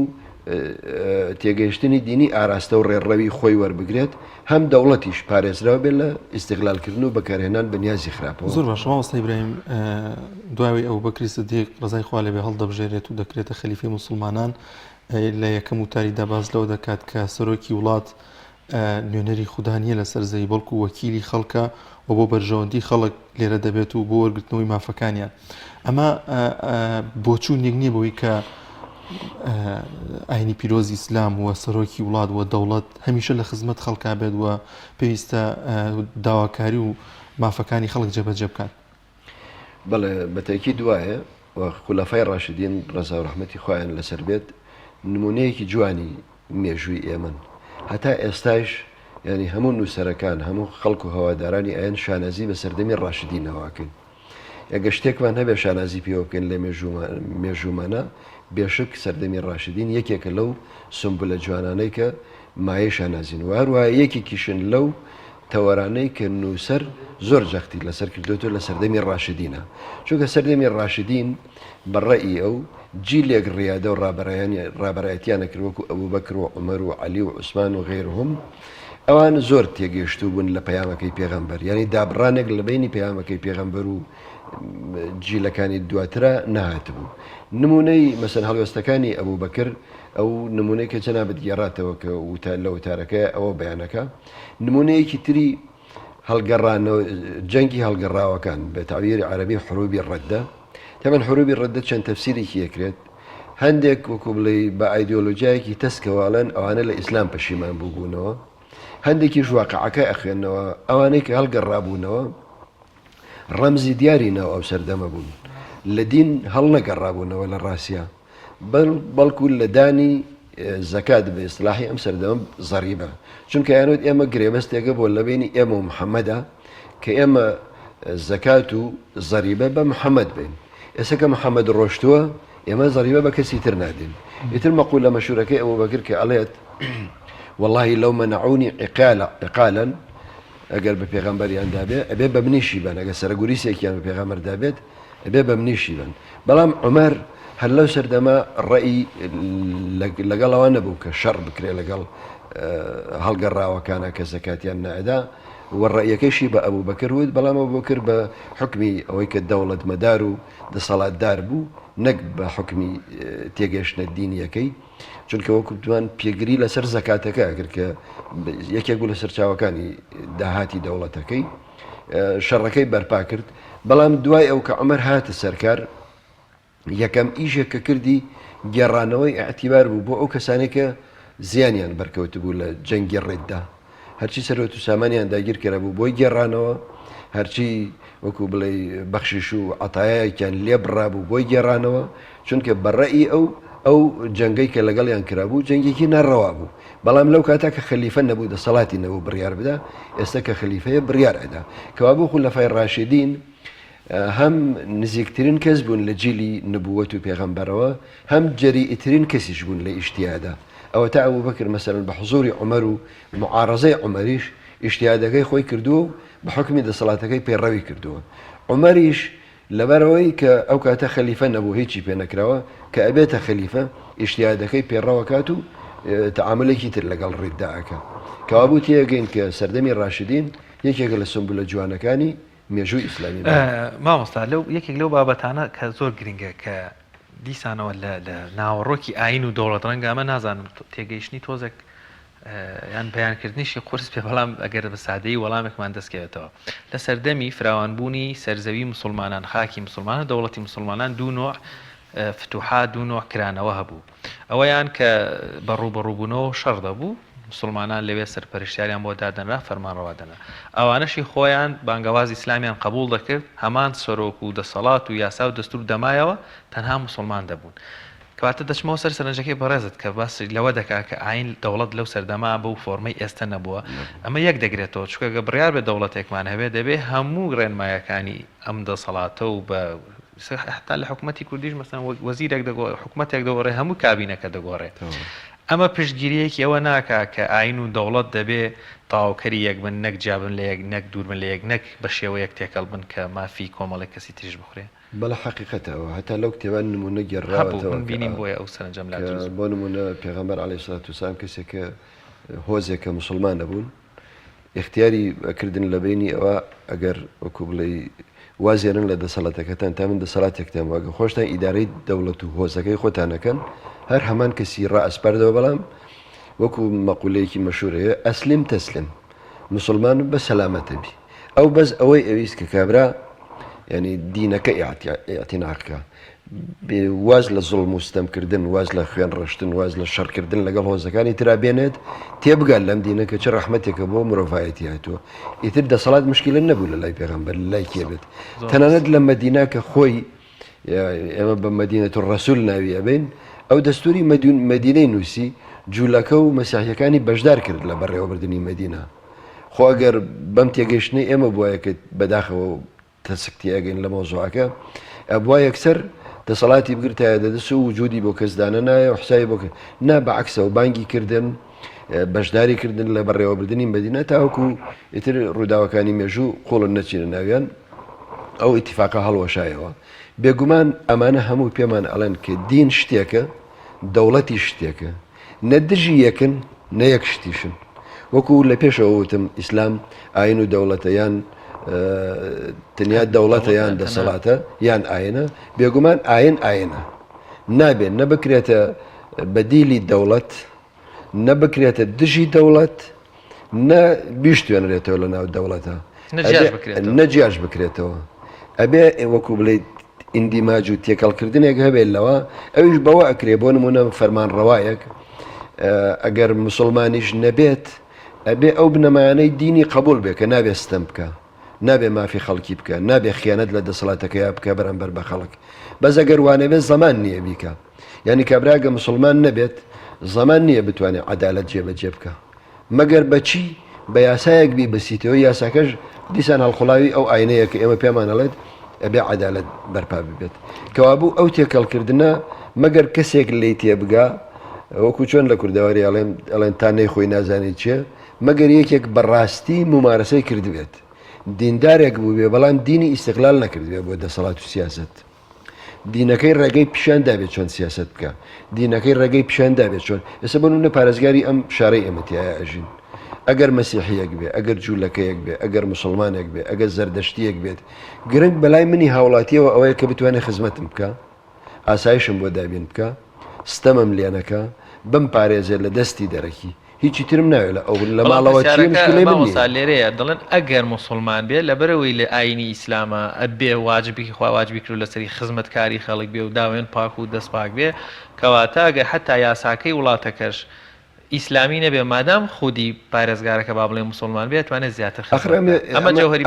Speaker 3: تێگەیشتنی دینی ئاراستە و ڕێڕەوی خۆی وەربگرێت هەم دەوڵەتیش پارێزراوە بێت لە ئیستیغلالکردن و بەکارهێنان بەنیازی خراپەوە
Speaker 1: زۆر باش مامۆستا ئیبراهیم دوای ئەو بەکری سدیق ڕزای خوا لێبێ هەڵدەبژێرێت و دەکرێتە خەلیفەی موسڵمانان لە یەکەم وتاریدا باز لەوە دەکات کە سەرۆکی وڵات نوێنەری خوددانیە لەسەر زەوی بەڵکو وەکیلی خەڵکە و بۆ بەرژەوەندی خەڵک لێرە دەبێت و بۆ وەرگرتنەوەی مافەکانیان ئەمە بۆچوونێک نییە بەوەی کە ئاینی پیرۆزی ئیسلام وە سەرۆکی وڵات وە دەوڵەت هەمیشە لە خزمەت خەڵکا بێت وە پێویستە داواکاری و مافەکانی خەڵک جێبەجێ بکات
Speaker 3: بەڵێ بەتەکی دوایە و خولەفای ڕاشدین ڕەزا و ڕەحمەتی خۆیان لەسەر بێت نمونەیەکی جوانی مێژووی ئێمن هەتا ئێستاش ینی هەموو نووسەرەکان هەموو خەڵک و هەوادارانی ئەیان شانازی بە سەردەمی ڕاشدینەوەکەن ئەگە شتێکمان هەبێ شانازی پێوە بکەن لە مێژومانە بێشک سەردەمی ڕاشدین یەکێکە لەو سمبولە جوانانەی کە مایە شانازین و هەروایە یەکێکیشن لەو تەوەرانەی کە نووسەر زۆر جەختی لەسەر کردوێتەوە لە سەردەمی ڕاشدینە چونکە سەردەمی ڕاشدین بەڕێئی ئەو جیلێک ڕیادە و ڕابەرایەتیانە کردوەکو ئەبوو بەکر و عومەر و عەلی و عوسمان و غێرهم ئەوان زۆر تێگەیشتوو بوون لە پەیامەکەی پێغەمبەر ینی دابڕانێک لە بینی پەیامەکەی پێغەمبەر و جیلەکانی دواترە نەهاتبوو نمونەی مەسەن هەڵوێستەکانی ئەبوو بەکر ئەو نمونەی کە جەنابەت گێڕاتەوە کە لە وتارەکە ئەوە بەیانەکە نمونەیەکی تری هەڵگەڕانەوە جەنگی هەڵگەڕاوەکان بە تاویری عەرەبی حروبی ڕەدە تەمەن حروبی ڕەدە چەند تەفسیرێکی یەکرێت هەندێک وەکو بڵێ بە ئایدۆلۆجیایەکی تەسکەواڵەن ئەوانە لە ئیسلام پەشیمان بووبوونەوە هەندێکی ژواقعەکە ئەخوێنەوە ئەوانەی کە هەڵگەڕابوونەوە ڕەمزی دیارینەوە ئەو سەردەمە بوون لە دین هەڵ نەگەڕابوونەوە لە ڕاستیە بەڵکو لە دانی زەکات بە ئیسلاحی ئەم سەردەمە زەریبە چونکە یانوت ئێمە گرێبەستێکە بۆ لە بینی ئێمە و محەممەدا کە ئێمە زەکات و زەریبە بە محەممەد بین ئێستا کە محەممەد ڕۆشتووە ئێمە زەریبە بە کەسی تر نادین ئیتر مەقول لە مەشورەکەی ئەوە بەگر کە ئەڵێت واللهی لەو مەنعونی عقالا ئەگەر بە پێغەمبەریان دابێ ئەبێ بە منیشی بن ئەگە سەرگوریسێکیان بە پێغەمبەر دابێت ئەبێ بە منیشی بن بەڵام عومەر هەر لەو سەردەما ڕێی لەگەڵەوە نەبوو کە شەڕ بکرێ لەگەڵ هەڵگەڕاوەکانە کە زەکاتیان نەئەدا وەڕێیەکەشی بە ئەبوو بەکر وت بەڵام ئەبوو کرد بە حکمی ئەوەی کە دەوڵەت مەدار و دەسەڵاتدار بوو نەک بە حکمی تێگەشتنە دینیەکەی چونکە وەکو دوان پێگری لەسەر زەکاتەکە ئەگەر کە یەکێک بوو لە سەرچاوەکانی داهاتی دەوڵەتەکەی شەڕەکەی بەرپا کرد بەڵام دوای ئەو کە عومەر هاتە سەرکار یەکەم ئیشێک کە کردی گێڕانەوەی ئەعتیبار بوو بۆ ئەو کەسانێک کە زیانیان بەرکەوت بوو لە جەنگی ڕێددا هەرچی سەرۆت و سامانیان داگیر کرا بوو بۆی گێڕانەوە هەرچی وەکو بڵێ بەخشیش و عەتایەکیان لێ بڕابوو بۆی گێڕانەوە چونکە بەڕێئی ئەو جەنگەی کە لەگەڵیان کرابوو جەنگێکی نەڕەوا بوو بەڵام لەو کاتا کە خەلیفە نەبوو دەسەڵاتی نەبوو بڕیار بدا ئێستا کە خەلیفەیە بڕیار ئەدا کەوا بوو خولەفای ڕاشدین هەم نزیکترین کەس بوون لە جیلی نبووەت و پێغەمبەرەوە هەم جەریئترین کەسیش بوون لە ئیشتیادا ئەوە تا ئەبوو بەکر مەسەلەن بە حوزوری عومەر و معارەزەی عومەریش ئیشتیادەکەی خۆی کردووە و بە حکمی دەسەڵاتەکەی پێڕەوی کردووە عومەریش لەبەرەوەی کە ئەو کاتە خەلیفە نەبوو هیچی پێ نەکراوە کە ئەبێتە خەلیفە ئیشتیادەکەی پێڕەوەکات و تەعاملێکی تر لەگەڵ ڕێدداەکە کەوابوو تێگەین کە سەردەمی ڕاشدین یەکێکە لە سمبولە جوانەکانی مێژووی ئیسلامی
Speaker 2: مامۆستا لەو یەکێک لەو بابەتانە کە زۆر گرنگە کە دیسانەوە لە ناوەڕۆکی ئاین و دەوڵەت ڕەنگە ئەمە نازانم تێگەیشتنی تۆزێک یان بەیانکردنیشی قورس پێ بەڵام ئەگەر بە سادەی وەڵامێکمان دەستکەوێتەوە لە سەردەمی فراوانبوونی سەرزەوی مسلمانان خاکی مسلمانە دەوڵەتی مسلمانان دوو نوع فتوحات دوو نوع کرانەوە هەبوو ئەوەیان کە بەڕووبەڕووبوونەوە شەڕ دەبوو مسلمانان لەوێ سەرپەرشتیاریان بۆ دادەنرا فەرمانڕەوادەنا ئەوانەشی خۆیان بانگەوازی ئیسلامیان قبول دەکرد هەمان سەرۆک و دەسەڵات و یاسا و دەستور دەمایەوە تەنها مسلمان دەبوون کەواتە دەچمەوە سەر سەرنجەکەی بەڕێزت کە باسی لەوە دەکا کە ئاین دەوڵەت لەو سەردەما بەو فۆرمەی ئێستا نەبووە ئەمە یەک دەگرێتەوە چکە بڕیار بە دەوڵەتێکمان هەبێ دەبێ هەموو ڕێنمایەکانی ئەم دەسەڵاتە و بە حتا لە حکوومەتی کوردیش مەسەن وەزیرێک دەگۆڕێ حکوومەتێک دەگۆڕێ هەموو کابینەکە دەگۆڕێت ئەمە پشتگیریەکی ئەوە ناکا کە ئاین و دەوڵەت دەبێ تاواوکەری یەک بن نەک جابن لە یەک نەک دوور بن لە یەک نەک بە شێوەیەک تێکەڵ بن کە مافی کۆمەڵی کەسی تریش بخورێ
Speaker 3: بەڵە حقیقەتەوە هەتا لەو کتێبان نمونە گێڕاوەتەوە
Speaker 2: بینیم بۆیە ئەو سەرنجەم لا
Speaker 3: بۆ نمونە پێغەمبەر عەلەیهی سەڵات وسەلام کەسێکە هۆزێکە موسڵمان نەبوون اختیاری کردن لە بینی ئەوە ئەگەر وەکو بڵێ وازێرن لە دەسەڵاتەکەتان تا من دەسەڵاتێکتان واگە خۆشتان ئیدارەی دەوڵەت و هۆزەکەی خۆتانەکەن هەر هەمان کەسی ڕائەسپاردەوە بەڵام وەکو مەقولەیەکی مەشهورەیە ئەسلم تەسلم مسلمان بە سەلامەتە بی ئەو بەس ئەوەی ئەویست کە کابرا ینی دینەکە ئاعتیناقکە واز لە زوڵم و ستەمکردن واز لە خوێن ڕشتن واز لە شەڕکردن لەگەڵ هۆزەکانی ترا بێنێت تێبگات لەم دینەکە چه ڕەحمەتێکە بۆ مرۆڤایەتی هاتووە ئیتر دەسەڵات مشکلە نەبوو لە لای پێغەمبەر لە لای کێبێت تەنانەت لە مەدینا کە خۆی ئێمە بە مەدینەت ڕەسوول ناوی ئەبین ئەو دەستوری مەدینەی نووسی جوولەکە و مەسیحیەکانی بەشدار کرد لە بەڕێوەبردننی مەدینا خۆ ئەگەر بەم تێگەیشتنی ئێمە بووە کە بەداخەوە تەسکتی ئەگەین لە مۆزوعەکە ئەبووە یەکسەر دەسەڵاتی بگرتایە دەدەس و وجودی بۆ کەسدانە نایە و حسای بۆ نا بەعکسە و بانگی کردن بەشداری کردن لە بەڕێوەبردننی مەدینە تاوەکو ئیتر ڕووداوەکانی مێژوو قوڵن نەچینە ناویان ئەو ئیتیفاقە هەڵوەشایەوە بێگومان ئەمانە هەموو پێمان ئەڵێن کە دین شتێکە دەوڵەتی شتێکە نەدژی یەکن نەیەک شتیشن وەکو لە پێشەوە وتم ئیسلام ئاین و دەوڵەتەیان تەنیا دەوڵەتە یان دەسەڵاتە یان ئاینە بێگومان ئاین ئاینە نابێت نەبکرێتە بەدیلی دەوڵەت نەبکرێتە دژی دەوڵەت نە بیشتوێنرێتەوە لە ناو دەوڵەتە نەجیاش بکرێتەوە ئەبێ وەکو بڵێیت ئیندیماج و تێکەڵکردنێک هەبێت لەوە ئەویش بەوە ئەکرێ بۆ نمونە فەرمانڕەوایەک ئەگەر مسلمانیش نەبێت ئەبێ ئەو بنەمایانەی دینی قبول بێ کە نابێ ستەم بکە نابێ مافی خەڵکی بکە نابێ خیانەت لە دەسەڵاتەکەی بکە بەرەمبەر بە خەڵک بەس ئەگەر وانەبێت زەمان نییە بیکە یعنی کابراگە مسلمان نەبێت زەمان نییە بتوانێت عەدالەت جێبەجێ بکە مەگەر بەچی بە یاسایەک بی بەسیتەوە یاساکەش دیسان هەڵخڵاوی ئەو ئاینەیە کە ئێمە پێمانەڵێت ئەبێ عەدالەت بەرپا ببێت کەوابوو ئەو تێکەڵکردنە مەگەر کەسێک لی تێبگا وەکو چۆن لە کوردەواری ئەڵێن تا نەیخۆی نازانێت چێ مەگەر یەکێک بەڕاستی ممارەسەی کردبێت دیندارێک بوو بێ بەڵام دینی ئیستیقلال نەکردبێ بۆ دەسەڵات و سیاست دینەکەی ڕێگەی پیشان دابێت چۆن سیاست بکە دینەکەی ڕێگەی پیشان دابێت چۆن ئێستا بنونە پارێزگاری ئەم شارەی ئێمەتیایە ئەژین ئەگەر مەسیحیەک بێ ئەگەر جوولەکەیەک بێ ئەگەر مسلمانێک بێ ئەگەر زەردەشتیەک بێت گرنگ بەلای منی هاوڵاتیەوە ئەوەیە کە بتوانێت خزمەتم بکە ئاسایشم بۆ دابین بکە ستەمم لێنەکە بم پارێزێ لە دەستی دەرەکی هیچی ترم ناوێت لە ئەو لە ماڵەوە
Speaker 2: لێرەیە دەڵێن ئەگەر مسلمان بێ لەبەرەوەی لە ئاینی ئیسلامە ئەبێ واجبی خوا واجبی کرد لەسەری خزمەتکاری خەڵک بێ و داوێن پاک و دەستپاک بێ کەواتە ئەگەر حتا یاساکەی وڵاتەکەش ئیسلامی نەبێ مادام خودی پارێزگارەکە با بڵێ مسلمان بێت توانێت زیاتر ئەمە جەوهری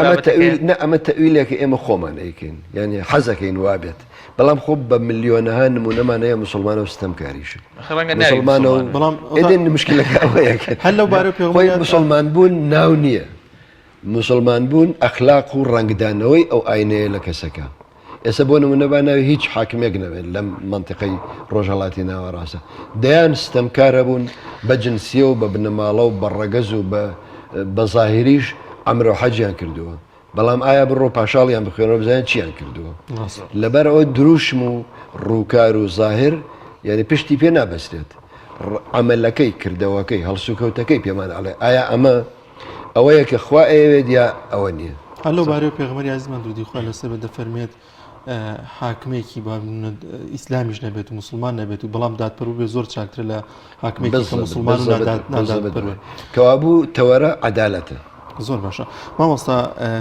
Speaker 3: ئەمە تەویلێکە ئێمە خۆمان ئەیکەین یعنی حەزەکەین وابێت بەڵام خۆ بە ملیۆنەها نمونەمانەیە مسلمانە و ستەمکاریشن مسلمانە مشکلەکە ئەوەیەکە
Speaker 1: هەر لەو بارە
Speaker 3: خۆی مسلمان بوون ناو نییە مسلمان بوون ئەخلاق و ڕەنگدانەوەی ئەو ئاینەیە لە کەسەکە ئێستا بۆ نمونەبانەوە هیچ حاکمێک نەبێت لەم منتیقەی ڕۆژهەڵاتی ناوەڕاستە دەیان ستەمکارە بوون بە جنسیە و بە بنەماڵە و بە ڕەگەز و بە زاهریش ئەمرۆ حەجیان کردووە بەڵام ئایا بڕۆ پاشاڵیان بخوێنەوە بزانین چیان کردووە لەبەر ئەوە دروشم و ڕووکار و زاهر یعنی پشتی پێ نابەستێت عملەکەی کردەوەکەی هەڵسوکەوتەکەی پێمان ئەڵێ ئایا ئەمە ئەوەیە کە خوا ئەوێت یا ئەوە نییە
Speaker 1: هەلو بارەوە پێغمبەری عزیزمان درودی خوا لەسەر بە دەفەرمێت حاکمێکی ئیسلامیش نەبێت و مسلمان نەبێت و بەڵام دادپەروو بێ زۆر چاکترە لە حاکمێکی کە مسلمان و نادادپەروێت
Speaker 3: کەوابوو تەوەرە عەدالەتە
Speaker 1: زۆر باشە مامۆستا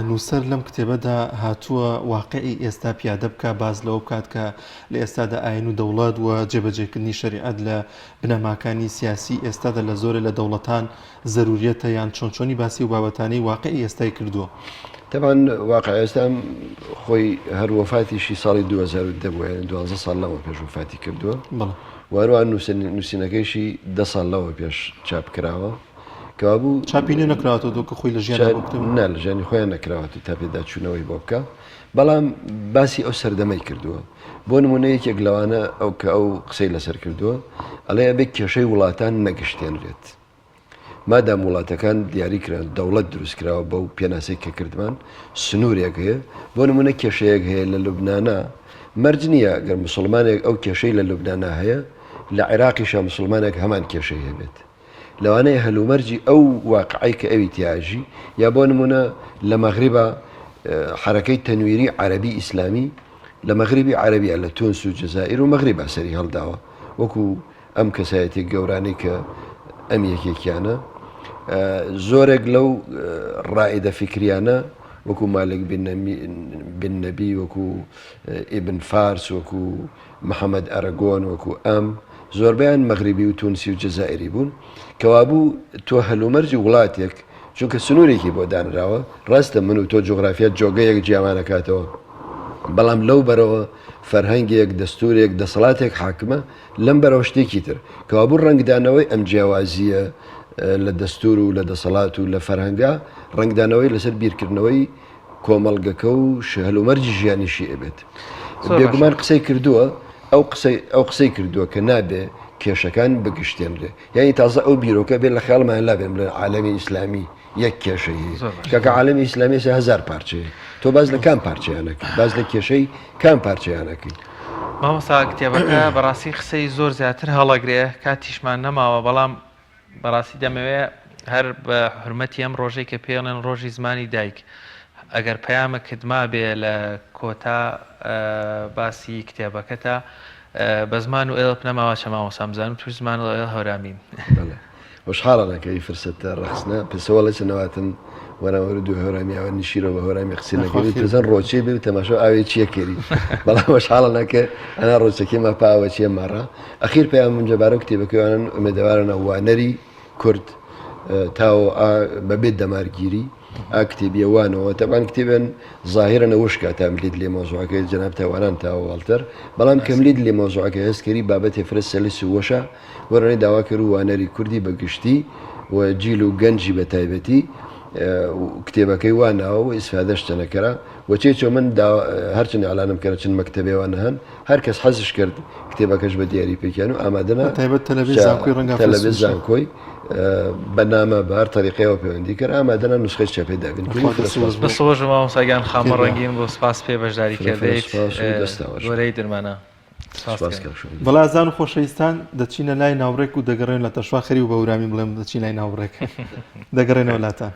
Speaker 1: نووسەر لەم کتێبەدا هاتووە واقعی ئێستا پیادە بکە باز لەوە بکات کە لە ئێستادا ئاین و دەوڵات و جێبەجێکردنی شەریعەت لە بنەماکانی سیاسی ئێستادا لە زۆرە لە دەوڵەتان زەروریەتە یان چۆنچۆنی باسی و بابەتانەی واقعی ئێستای کردووە
Speaker 3: طبعا واقع ئێستا خۆی هەر وەفاتیشی ساڵی 2010 بووە 12 ساڵ لەوە پێش وفاتی کردووە وهروە نووسینەکەیشی 10 ساڵ لەوە پێش چاپ کراوە کەوابوو
Speaker 1: چاپینە نەکراوەتەوە دۆکە خۆی لە ژیان
Speaker 3: نا لە ژیانی خۆیان نەکراوەتی تا پێدا چوونەوەی بۆ بکە بەڵام باسی ئەو سەردەمەی کردووە بۆ نمونە یەکێک لەوانە ئەو کە ئەو قسەی لەسەر کردووە ئەڵێ ئەبێ کێشەی وڵاتان نەگەشتێنرێت مادام وڵاتەکان دیاریکران دەوڵەت دروست کراوە بەو پێناسەی کە کردمان سنوورێک هەیە بۆ نمونە کێشەیەک هەیە لە لوبنانە مەرج نییە گەر مسلمانێک ئەو کێشەی لە لوبنانە هەیە لە عێراقیشە مسلمانێک هەمان کێشەی هەبێت لەوانەیە هەلومەرجی ئەو واقعی کە ئەوی تیاژی یا بۆ نمونە لە مەغریبە حرەکەی تەنویری عەرەبی ئیسلامی لە مەغریبی عەرەبیە لە تونس و جەزائیر و مەغریبە سەری هەڵداوە وەکو ئەم کەسایەتی گەورانەی کە ئەم یەکێکیانە زۆرێک لەو ڕائیدە فکریانە وەکو مالک بن نەبی وەکو ئیبن فارس وەکو محەممەد ئەرەگۆن وەکو ئەم زۆربیان مەغریبی و تونسی و جەزائری بوون کەوابوو تۆ هەلومەرجی وڵاتێک چونکە سنوورێکی بۆ دانراوە ڕاستە من و تۆ جۆگرافیات جۆگەیەک جیاوانەکاتەوە بەڵام لەو بەرەوە فەرهەنگێک دەستورێک دەسەڵاتێک حاکمە لەم بەرەوە شتێکی تر کەوابوو ڕنگدانەوەی ئەم جیاوازیە لە دەستور و لە دەسەڵات و لە فەرهەنگا ڕنگدانەوەی لەسەر بیرکردنەوەی کۆمەڵگەکە و هەلومەرجی ژیانیشی ئەبێت بێگومان قسەی کردووە ئەو قسەی کردووە کە نابێ کێشەکان بگشتێنرێ یعنی تازە ئەو بیرۆکە بێت لە خیاڵمان لابێم لە عالەمی ئیسلامی یەک کێشەی کەکە عالەمی ئیسلامی 1000 پارچەیە تۆ باز لە کام پارچەیانەکەی باز لە کێشەی کام پارچەیانەکەی
Speaker 2: مامۆستا کتێبەکە بەڕاستی قسەی زۆر زیاتر هەڵەگرێ کاتیشمان نەماوە بەڵام بەڕاستی دەمەوێت هەر بە حرمەتی ئەم ڕۆژەی کە پێڵێن ڕۆژی زمانی دایک ئەگەر پەیامە کدما بێ لە کۆتا باسی کتێبەکەتە بە زمان و ئێڵپ نەماوە چە مامۆستا بزانم توش زمان و ئێڵ هەورامین
Speaker 3: خۆشحاڵانەکەی فرسەتە ڕخسنە پسەوە لە چنەواتن وەراوەرە دوو هەورامیەوە نشیرەوە هەورامی قسینەکەی پزەن ڕۆچێ بێ و تەماشا ئاوێ چیە کردی بەڵام وەشحاڵانەکە ئەنا ڕۆچەکەی ماپاوە چیە مەڕە ئەخیر پێیان من جەبارە کتێبەکەیانن ئومێدەوارنە وانەری کورد تاوە بەبێت دەمارگیری ئاکتێبیە وانەوە تەبان کتێبن ظاهرە نەوشکە تاملید لێ مۆزوعەکەی جەناب تاوانان تاوەڵتر بەڵام کەملید لێ مۆزوعەکە هەستکەری بابەتی فرس سەلیس و وەشە وەرەی داوا کرد و وانەری کوردی بەگشتی و جیل و گەنجی بە تایبەتی کتێبەکەی واناوە و ئیسفادەشتە نەکەرا وەچێ چۆ من هەرچن ئالانم کەرە چن مەکتەبێوانە هەن هەر کەس حەزش کرد کتێبەکەش بە دیاری پێکیان و ئامادەنە تەلەڤیز زانکۆی بەنامە بەهەر تەریقەوە پەیوەندی کرد ئامادەنە نوسخەی چاپێ دابین
Speaker 2: بەسەوەژ مامۆستاگیان خامە ڕەنگین بۆ سپاس پێ بەشداری کردیت وەرەی دەرمانە
Speaker 1: بەڵازان و خۆشەویستان دەچینە لای ناوڕێک و دەگەڕێن لە تەشواخەری و بەورامی بڵێم دەچین لای ناوڕێک دەگەڕێنەوە لاتان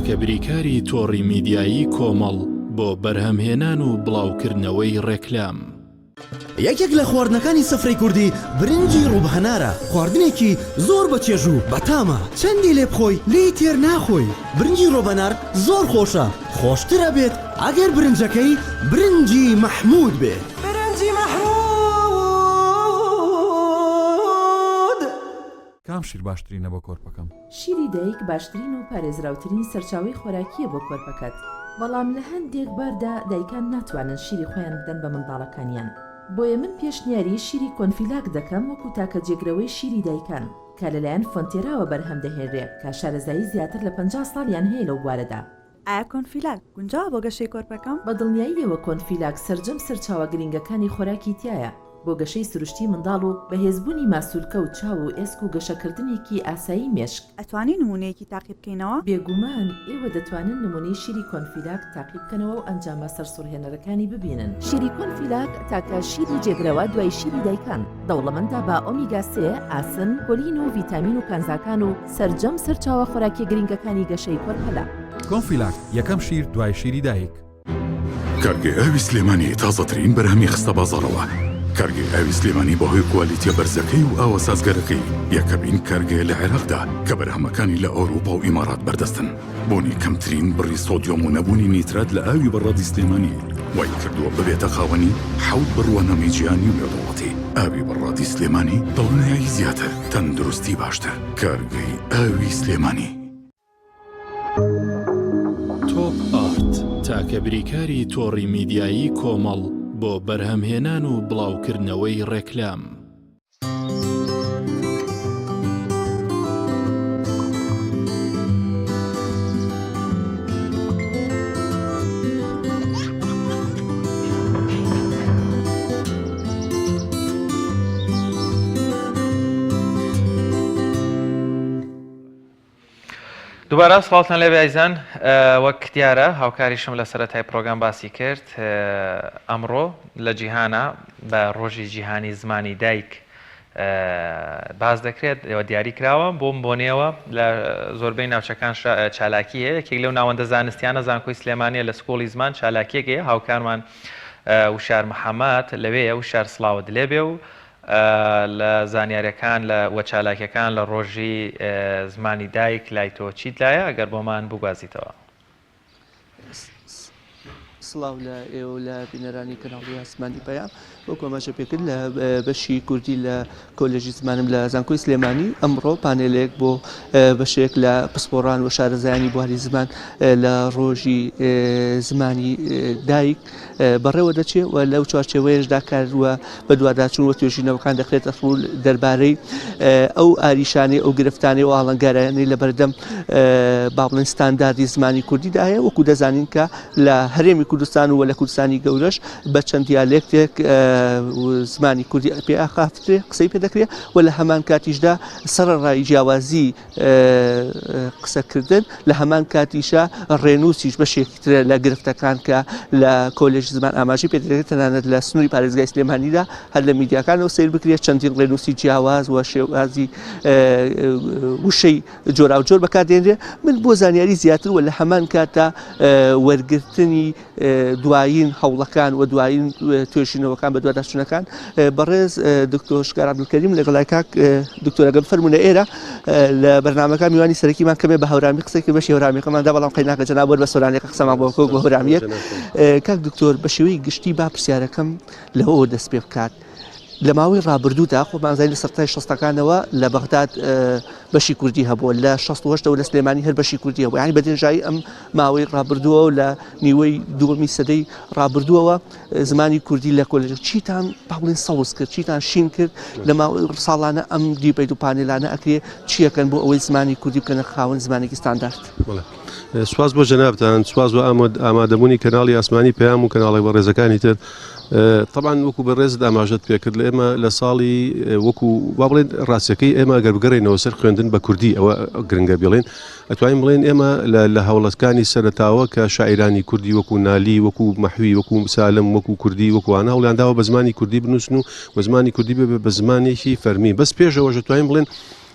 Speaker 4: تاکە بریکاری تۆڕی میدیایی کۆمەڵ بۆ بەرهەمهێنان و بڵاوکردنەوەی ڕێکلام
Speaker 5: یەکێک لە خواردنەکانی سەفرەی کوردی برنجی ڕووبهەنارە خواردنێکی زۆر بەچێژ و بەتامە چەندی لێ بخۆی لی تێر ناخۆی برنجی ڕۆبەنار زۆر خۆشە خۆشترە بێت ئەگەر برنجەکەی برنجی مەحموود بێت برنجی مەحموود
Speaker 6: کام شیر باشترینە بۆ کۆرپەکەم
Speaker 7: شیری دایک باشترین و پارێزراوترین سەرچاوی خۆراکیە بۆ کۆرپەکەت بەڵام لە هەندێک باردا دایکان ناتوانن شیری خۆیان بدەن بە منداڵەکانیان بۆیە من پێشنیاری شیری کۆنفیلاک دەکەم وەکو تاکە جێگرەوەی شیری دایکان کە لەلایەن فۆنتێراوە بەرهەم دەهێنرێت کە شارەزایی زیاتر لە 50 ساڵیان هەیە لەو بوارەدا.
Speaker 8: ئایا کۆنفیلاک گونجاوە بۆ گەشەی کۆرپەکەم؟
Speaker 7: بە دڵنیاییەوە کۆنفیلاک سەرجەم سەرچاوە گرنگەکانی خۆراکی تایە بۆ گەشەی سروشتی منداڵ و بەهێزبوونی ماسوولکە و چاو و ئێسک و گەشەکردنێکی ئاسایی مێشک.
Speaker 8: ئەتوانی نمونەیەکی تاقی بکەینەوە؟
Speaker 7: بێگومان ئێوە دەتوانن نمونەی شیری کۆنفیلاک تاقی بکەنەوە و ئەنجامە سەرسوڕهێنەرەکانی ببینن. شیری کۆنفیلاک تاکە شیری جێگرەوە دوای شیری دایکان دەوڵەمەندە بە ئۆمیگا 3 ئاسن، کۆلین و ڤیتامین و کانزاکان و سەرجەم سەرچاوە خۆراکی گرنگەکانی گەشەی کۆرپەلا.
Speaker 6: کۆنفیلاک یەکەم شیر دوای شیری دایک.
Speaker 9: کارگەی ئاوی سلێمانی تازەترین بەرهەمی خستە بازاڕەوە. کارگەی ئاوی سلێمانی بەهۆی کوالیتیە بەرزەکەی و ئاوە سازگەرەکەی یەکەمین کارگەیە لە عێراقدا کە بەرهەمەکانی لە ئەوروپا و ئیمارات بەردەستن. بۆنی کەمترین بڕی سۆدیۆم و نەبوونی نیترات لە ئاوی بەڕادی سلێمانی وای کردووە ببێتە خاوەنی حەوت بڕوانەمی گیانی و لێدوڵەتی. ئاوی بەڕادی سلێمانی دڵنیایی زیاتر، تەندروستی باشتر. کارگەی ئاوی سلێمانی.
Speaker 4: تۆپ ئارت تاکە بریکاری تۆڕی میدیایی کۆمەڵ بۆ بەرهەمهێنان و بڵاوکردنەوەی ڕێکلام.
Speaker 2: دووبارە سڵاوتان لێبێ ئایزان، وەک دیارە هاوکاریشم لە سەرەتای پرۆگرام باسی کرد. ئەمڕۆ لە جیهانە بە ڕۆژی جیهانی زمانی دایک باز دەکرێت، ئێوە دیاری کراوە بۆنێەوە لە زۆربەی ناوچەکان چالاکی هەیە. یەکێک لەو ناوەندە زانستیانە زانکۆی سلێمانیە لە سکۆڵی زمان چالاکیەکەیە. هاوکارمان وشار محەممەد لەوەیە، وشار سڵاوت لێبێ و لە زانیاریەکان لە وەچالاکیەکان لە ڕۆژی زمانی دایک لای تۆ چیت لایە ئەگەر بۆمان بگوازیتەوە؟
Speaker 10: سڵاو لە ئێوە لە بینەرانی کەناڵی ئاسمانی پەیام. وەکو ئەمەشە پێکرد لە بەشی کوردی لە کۆلێژی زمانم لە زانکۆی سلێمانی ئەمڕۆ پانێلێک بۆ بەشێک لە پسپۆڕان و شارەزایانی بواری زمان لە ڕۆژی زمانی دایک بەڕێوە دەچێت و لەو چوارچێوەیەشدا کاروە بە دوواداچوون و توێژینەوەکان دەکرێتە ڕوو دەربارەی ئەو ئاریشانەی ئەو گرفتانەی و ئاڵنگارانەی لە بەردەم با بڵێن ستانداردی زمانی کوردیداهەیە. وەکو دەزانین کە لە هەرێمی کوردستان و لە کوردستانی گەورەش بە چەند دیالێکتێک زمانی کوردی پێ ئاخافترێ قسەی پێ دەکرێت و لە هەمان کاتیشدا سەرڕای جیاوازی قسەکردن لە هەمان کاتیشە ڕێنووسیش بەشێکترە لە گرفتەکان کە لە کۆلێژ زمان ئاماژی پێدەکرێت تەنانەت لە سنووری پارێزگای سلێمانیدا هەر لە میدیاکانەوە سیر بکرێت چەندین ڕێنووسی جیاواز و شێوازی وشەی جۆرا و جۆر بەکاردێنرێ. من بۆ زانیاری زیاتر و لە هەمان کاتە وەرگرتنی دوایین هەوڵەکان و دوایین توێژینەوەکان بە دوواداچوونەکان بەڕێز دکتۆر شکار عەبدولکەریم لەگەڵای کاک دکتۆرەگەم فەرمونە ئێرە لە بەرنامەکان میوانی سەرەکیمان کەمێ بە هەورامی قسەی بەشی هەورامەکەماندا بەڵام قەیناکە جەناب وەربە سۆرانێک قسەمان بۆ بە هەورامەک. کاک دکتۆر بە شێوەی گشتی با پرسیارەکەم لەوە دەست پێ بکات. لە ماوەی ڕابردوودا خۆمانزای لە سەرەتای 60ەکانەوە لە بەغداد بەشی کوردی هەبووە، لە 68 لە سلێمانی هەر بەشی کوردی هەبوو. یعنی بەدێژایی ئەم ماوەی ڕابردووە و لە نیوەی دووەمی سەدەی ڕابردووەوە زمانی کوردی لە کۆلێژ چیتان با بڵێن سەوز کرد، چیتان شین کرد لە ساڵانە ئەم دیبەیت و پانێلانە ئەکرێ چیەکەن بۆ ئەوەی زمانی کوردی بکەنە خاوەن زمانێکی ستاندارد؟
Speaker 11: سواز بۆ جەنابتان، سواز بۆ ئامادەبوونی کەناڵی ئاسمانی پەیام و کەناڵی بەڕێزەکانی تر. طبعا وەکو بەڕێزت ئاماژەت پێکرد لە ئێمە لە ساڵی وەکو با بڵێن ڕاستیەکەی ئێمە ئەگەر بگەڕێنەوە سەر خوێندن بە کوردی ئەوە گرنگە بڵێن ئەتوانین بڵێن ئێمە لە هەوڵەتەکانی سەرەتاوە کە شاعیرانی کوردی وەکو نالی وەکو مەحوی وەکو سالم وەکو کوردی وەکووانە هەوڵیانداوە بە زمانی کوردی بنووسن و زمانی کوردی بێ بە زمانێکی فەرمی. بەس پێشەوە ئەتوانین بڵێن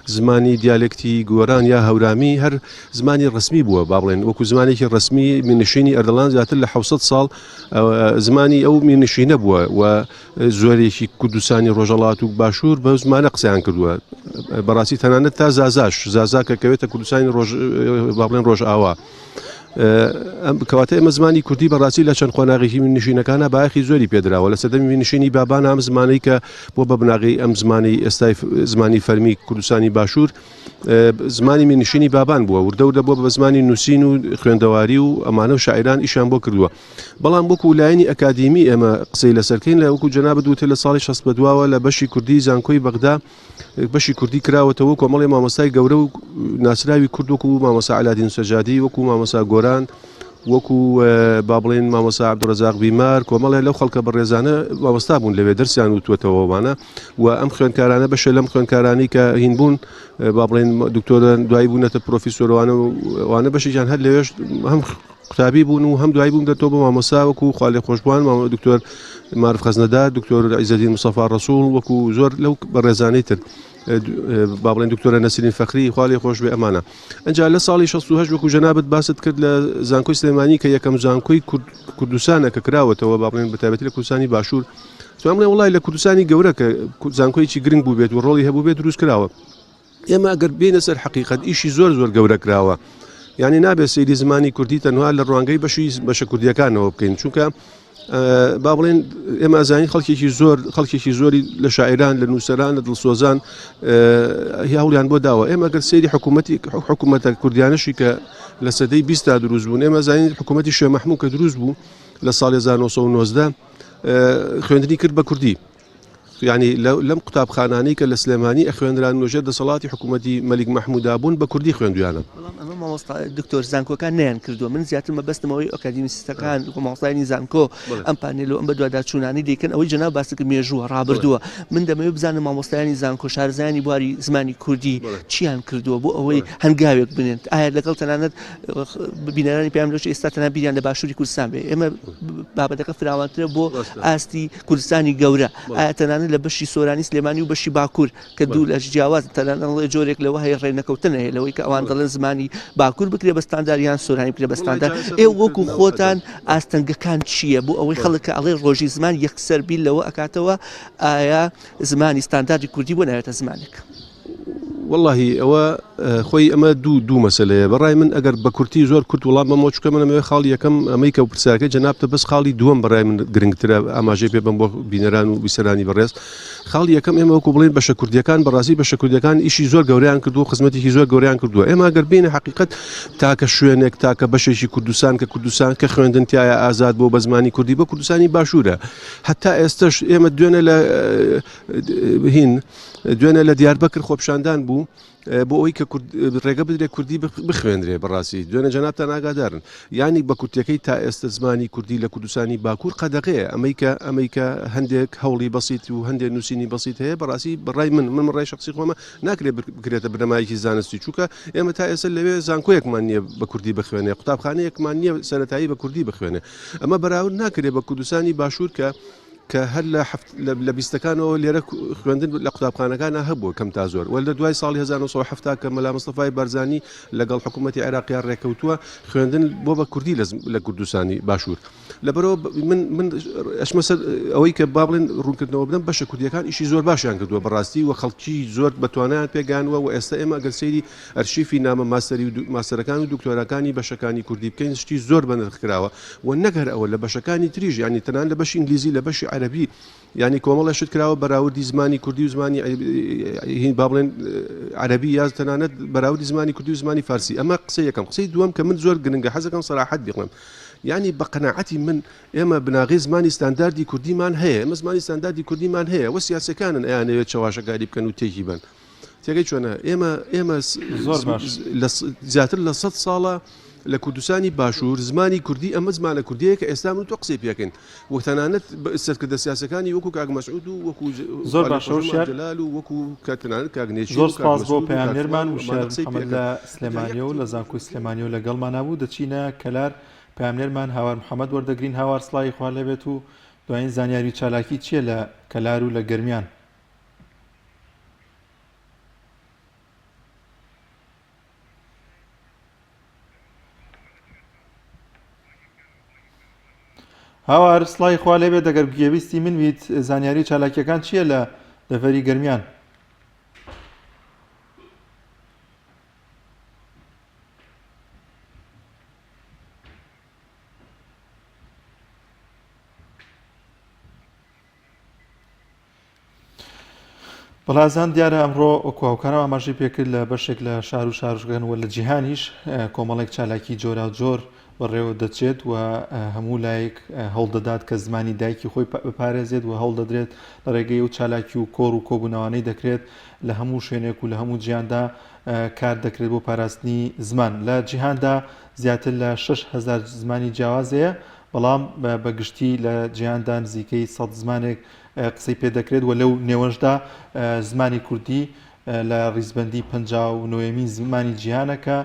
Speaker 11: زمانی دیالکتی گۆران یا هەورامی هەر زمانی ڕسمی بووە، با بڵێن وەکو زمانێکی ڕسمی مینشینی ئەردەڵان زیاتر لە 700 ساڵ زمانی ئەو مینشینە بووە و زۆرێکی کوردستانی ڕۆژەڵات و باشوور بە زمانە قسەیان کردووە. بەڕاستی تەنانەت تا زازاکەوێتە کوردستانی با بڵێن ڕۆژ ئاوا کەواتە ئێمە زمانی کوردی بەڕاستی لە چەند قۆناغێکی نشینەکانە باەخی زۆری پێدراوە لە سەردەمی نشینی بابان ئەم زمانەی کە بۆ بە بناغی ئەم زمانی ئێستای زمانی فەرمی کوردستانی باشوور زمانی نشینی بابان بووە وردە وردە بۆ بە زمانی نووسین و خوێندەواری و ئەمانە و شاعران ئیشان بۆ کردووە بەڵام وەکو لایەنی ئەکادیمی ئێمە قسەی لەسەرکەین لە وەکو جەنابەت وتە لە ساڵی 62 لە بەشی کوردی زانکۆی بەغدا بەشی کوردی کراوەتەوە کۆمەڵی مامۆستای گەورە و ناسراوی کورد وەکو مامۆستا علادین سەجادی وەکو مامۆستا گۆران وەکو با بڵێن مامۆستا عەبدوڕەزاق بیمار کۆمەڵێ لەو خەڵکە بەڕێزانە وابەستا بوون لەوێ دەرسیان وتوەتەوەوانە و ئەم خوێندکارانە بەشە لەم خوێندکارانی کە هین بوون با بڵێن دکتۆرە دوایی بوونەتە پرۆفیسۆرەوانە وانە بەشێکیان هەر لەوێش هەم قوتابی بوون و هەم دوایی بوون دەتەوە بە مامۆستا وەکو خاڵێ خۆشبوان دکتۆر معروف خەزنەدار دکتۆر عیزەدین مستەفا ڕەسوڵ وەکو زۆر لەو بەڕێزانەی تر با بڵێن دکتۆرە نەسرین فەخری خاڵی خۆش بێ ئەمانە ئەنجا لە ساڵی 68 وەکو جەنابەت باست کرد لە زانکۆی سلێمانی کە یەکەم زانکۆی کوردستانە کە کراوەتەوە با بڵێن بەتایبەتی لە کوردستانی باشوور توانم بڵێن وڵای لە کوردستانی گەورە کە زانکۆیکی گرنگ بوو بێت و ڕۆڵی هەبوو بێت دروست کراوە ئێمە ئەگەر بێنە سەر حەقیقەت ئیشی زۆر زۆر گەورە کراوە یعنی نابێت سەیری زمانی کوردی تەنها لە ڕوانگەی بەشە کوردیەکانەوە بکەین چونکە با بڵێن ئێمە ئازانی خەڵکێکی زۆری لە شاعران لە نووسەران لە دڵسۆزان هەوڵیان بۆ داوە ئێمە ئەگەر سەیری حکوومەتە کوردیانەشی کە لە سەدەی 20 دروست بوون ئێمە زانین حکوومەتی شێخ مەحموود کە دروست بوو لە ساڵی 1990 خوێندنی کرد بە کوردی يعني لەم قوتابخانانەی کە لە سلێمانی ئەخوێنران نوێژە دەسەڵاتی حکوومەتی مەلیک مەحموودا بوون بە کوردی خوێندویانە
Speaker 10: ئەمە مامۆستا دکتۆر زانکۆکان نەیان کردووە من زیاتر مەبەستمەوەی ئەکادیمیستەکان مامۆستایانی زانکۆ ئەم پانێلۆ ئەم بە دوواداچوونانی دەیکەن ئەوەی جەناب باس کرد مێژووە ڕابردووە من دەمەوێت بزانم مامۆستایانی زانکۆ شارزانی بواری زمانی کوردی چیان کردووە بۆ ئەوەی هەنگاوێک بنێن ئایا لەگەڵ تەنانەت بینەرانی پێیان لەش ئێستا تەنها بیریان لە باشووری کوردستان بێ ئێمە بابەتەکە فراوانترە بۆ ئاستی کوردستانی گەورە ئایا تەنانەت لە بەشی سۆرانی سلێمانی و بەشی باکوور کە دوو لە جیاواز تەنانەت جۆرێک لەوە هەیە ڕێنەکەوتن هەیە لەوەی کە ئەوان دەڵێن زمانی باکوور بکرێ بە ستانداریان سۆرانی بکرێ بە ستاندار ئێوە وەکو خۆتان ئاستەنگەکان چییە بۆ ئەوەی خەڵک ئەڵێ ڕۆژی زمان یەکسەر بیل لەوە ئەکاتەوە ئایا زمانی ستانداردی کوردی بۆ ناوێتە زمانێک
Speaker 11: والله ئەوە خۆی ئەمە دوو مەسلەیە بەڕای من ئەگەر بە کورتی زۆر کورت وڵام بەمەوە چکە منەوێ خاڵی یەکەم ئەمەی کە پرسیارەکە جەنابتە بەس خاڵی دووەم بەڕای من گرنگترە ئاماژەی پێ بم بۆ بینەران و بیسەرانی بەڕێز خاڵی یەکەم ئێمە وەکو بڵێن بەشە کوردیەکان بەڕاستی بەشە کوردیەکان ئیشی زۆر گەورەیان کردووە خزمەتێکی زۆر گەورەیان کردووە ئێمە ئەگەر بینە حقیقت تاکە شوێنێک تاکە بەشێکی کوردستان کە خوێندن تایە ئازاد بۆ بە زمانی کوردی بە کوردستانی باشوورە هەتا ئێستش ئێمە دوێنە لە دیاربەکر خۆپشاندان بوو بۆ ئەوی کە ڕێگە بدرێت کوردی بخوێنرێ بەڕاستی دوێنە جەنابتان ئاگادارن یعنی بە کورتەکەی تا ئێستا زمانی کوردی لە کوردستانی باکوور قەدەغەیە ئەمریکا هەندێک هەوڵی بەسیط و هەندێک نووسینی بەسیط هەیە بەڕاستی بەڕای من ڕای شخصی خۆمە ناکرێت بکرێتە بنەمایەکی زانستی چووکە ئێمە تا ئێستا لەوێ زانکۆیەکمان نییە بە کوردی بخوێنێ قوتابخانەیەکمان نییە سەرەتایی بە کوردی بخوێنێ ئەمە بەراورد ناکرێت بە کوردستانی باشوور کە هەر لە بیستەکانەوە لێرە خوێندن لە قوتابخانەکانە هەبووە کەم تا زۆر وەل لە دوای ساڵی 1970 کە مەلا مستەفای بەرزانی لەگەڵ حکوومەتی عێراقیان ڕێکەوتووە خوێندن بۆ بە کوردی لە کوردستانی باشوور لەبەرەوە من ئەشمە سەر ئەوەی کە با بڵێن ڕوونکردنەوە بدەم بەشە کوردیەکان ئیشی زۆر باشیان کردووە بەڕاستی و خەڵکی زۆر بەتوانیان پێگانوە و ئێستا ئێمە ئەگەر سەیری ئەرشیفی نامە ماستەرەکان و دکتۆرەکانی بەشەکانی کوردی بکەین شتی زۆر بەنرخکراوە و نەگەر ئەوە لە بەشەکانی تریژ ینی تەنان لە بەشی ئینگلیزی لە بەشی عەرەبی يعني کۆمەڵە شت کراوە بەراوردی زمانی کوردی و زمانی هین با بڵێن عەرەبی یاز تەنانەت بەراوردی زمانی کوردی و زمانی فارسی ئەمە قسەی یەکەم قسەی دووەم کە من زۆر گرنگە حەزەکەم سەراحەت بڵێم يعني بقناعتي من ئێمە بناغی زمانی ستانداردی کوردیمان هەیە ئەمە زمانی ستانداردی کوردیمان هەیە و سیاسەکانن ئەیانەوێت چاواشەکاری بکەن و تێکی بن تێگەی چۆنە ئێمە زیاتر لە 100 ساڵە لە کوردستانی باشوور زمانی کوردی ئەمە زمانە کوردیە کە ئێستا من تۆ قسەی پێکەین و تەنانەت سەرکردە سیاسەکانی وەکو کاک مەسعود و وەکو
Speaker 1: زۆر باشە
Speaker 11: جەلال و وەکو کاتەنانەت کاگنێچی
Speaker 1: زۆر سپاس بۆ پەیامنێرمان و شێرمەحەمەد لە سلێمانیە و لە زانکۆی سلێمانیە و لەگەڵمان نبوو دەچینە کەلار پەیامنێرمان هاوار محەممەد وەردەگرین هاوار سڵای خوا لێبێت و دوایین زانیاری چالاکی چییە لە کەلار و لە گەرمیان هاوار سڵای خوا لێبێت دەگەر گوێویستی من بیت زانیاری چالاکیەکان چییە لە دەڤەری گەرمیان بەڵازان دیارە ئەمڕۆ وەکوکارە ئاماژەی پێکرد لە بەشێک لە شار و شارژگەن وە لە جیهانیش کۆمەڵێک چالاکی جۆرا و جۆر بەڕێوە دەچێت و هەموو لایەک هەوڵدەدات کە زمانی دایکی خۆی بپارێزێت و هەوڵ دەدرێت لە ڕێگەی و چالاکی و کۆڕ و کۆبوونەوانەی دەکرێت لە هەموو شوێنێک و لە هەموو جیاندا کار دەکرێت بۆ پاراستنی زمان لە جیهاندا زیاتر لە 6,000 زمانی جیاوازەیە بەڵام بەگشتی لە جیهاندا نزیکەی 100 زمانێک قسەی پێ دەکرێت و لەو نێوەشدا زمانی کوردی لە ڕیزبەندی 59مین زمانی جیهانەکە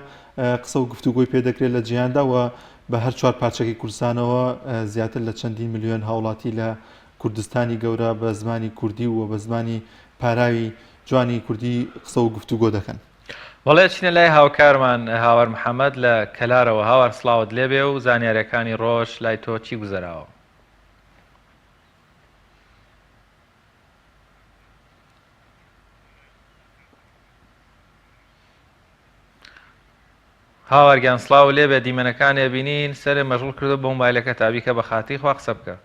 Speaker 1: قسە و گفتوگۆی پێ دەکرێت لە جیهاندا و بە هەر چوار پارچەکەی کوردستانەوە زیاتر لە چەندین ملیۆن هاوڵاتی لە کوردستانی گەورە بە زمانی کوردی و بە زمانی پاراوی جوانی کوردی قسە و گفتوگۆ دەکەن.
Speaker 2: وڵێ چینە لای هاوکارمان هاوار محەممەد لە کەلارەوە هاوار سڵاوت لێبێ و زانیاریەکانی ڕۆژ لای تۆ چی گوزەراوە؟ هاوارگیان سڵاو لێبێ دیمەنەکانێ بینین سەرێ مەژغوڵ کردو بۆ مۆبایلەکە تابیکە بە خاتی خوا قسە بکە.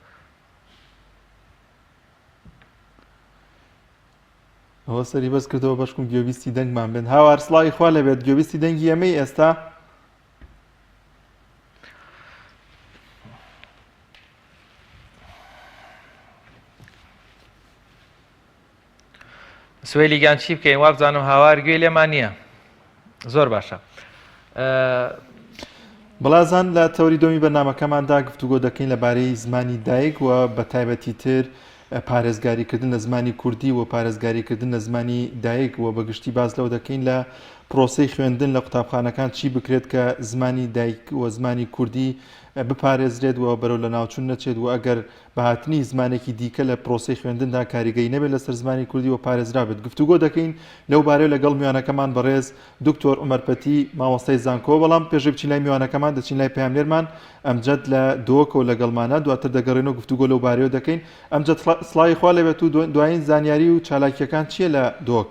Speaker 1: ئەوە سەری بەس کردەوە بەشکم گوێبیستی دەنگمان بێن. هاوار سڵاوی خوا لەبێت گوێبیستی دەنگی ئەمەی ئێستا
Speaker 2: سوێلیگان چی بکەین وا بزانم هاوار گوێ لێمان نییە. زۆر باشە.
Speaker 1: بەڵازان لە تەوری دۆمی بەرنامەکەماندا گفتوگۆ دەکەین لەبارەی زمانی دایک و بە تایبەتی تر پارێزگاریکردن لە زمانی کوردی و پارێزگاریکردن لە زمانی دایک و بەگشتی باز لەو دەکەین لە پرۆسەی خوێندن لە قوتابخانەکان چی بکرێت کە زمانی دایک و زمانی کوردی بپارێزرێت و بەرەو لە ناوچوون نەچێت و ئەگەر بەهاتنی زمانێکی دیکە لە پرۆسەی خوێندندا کاریگەی نەبێت لەسەر زمانی کوردی و پارێزرا بێت. گفتوگۆ دەکەین لەو بارەیە لەگەڵ میوانەکەمان بەڕێز دکتۆر عومەرپەتی مامۆستای زانکۆ بەڵام پێشەی بچین لای میوانەکەمان دەچین لای پەیامنێرمان ئەمجەد لە دۆکەوە لەگەڵمانە دواتر دەگەڕێنەوە گفتوگۆ لەو بارەیە دەکەین. ئەمجەد سڵاوی خوا لەبێت و دوایین زانیاری و چالاکیەکان چییە لە دۆک؟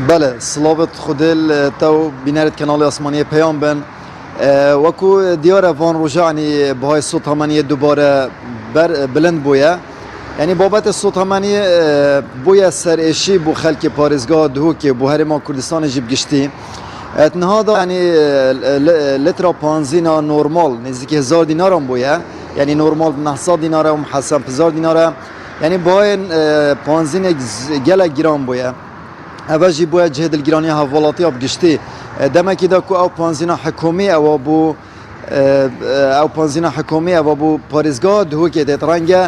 Speaker 12: بله سلاوت خودل تو بینارت کانال آسمانی پیام بن وەکو دیارە وان ڕۆژانی بەهای سۆت هەمانیە دووبارە بلند بووە یعنی بابەتە سۆت هەمانی بووە سەرئێشی بۆ خەلکی پارێزگا دهوکێ بۆ هەرێما کوردستانی جیب گشتی تنهادا ینی لترا پانزینا نورمال نزدیکی 1000 دینارم بووە یعنی نورمال 900 دینارە و محەسەن 1000 دینارە یعنی باین پانزینێک gelek giran بووە ئەوە جی بووە جێدلگیرانی هەواڵاتی بگشتی دەمەکی دا کو ئەو پانزینا حکومی ئەوە بوو ئەو پانزینا حکومی ئەوە بوو پارێزگا دهوکێ دێت ڕەنگە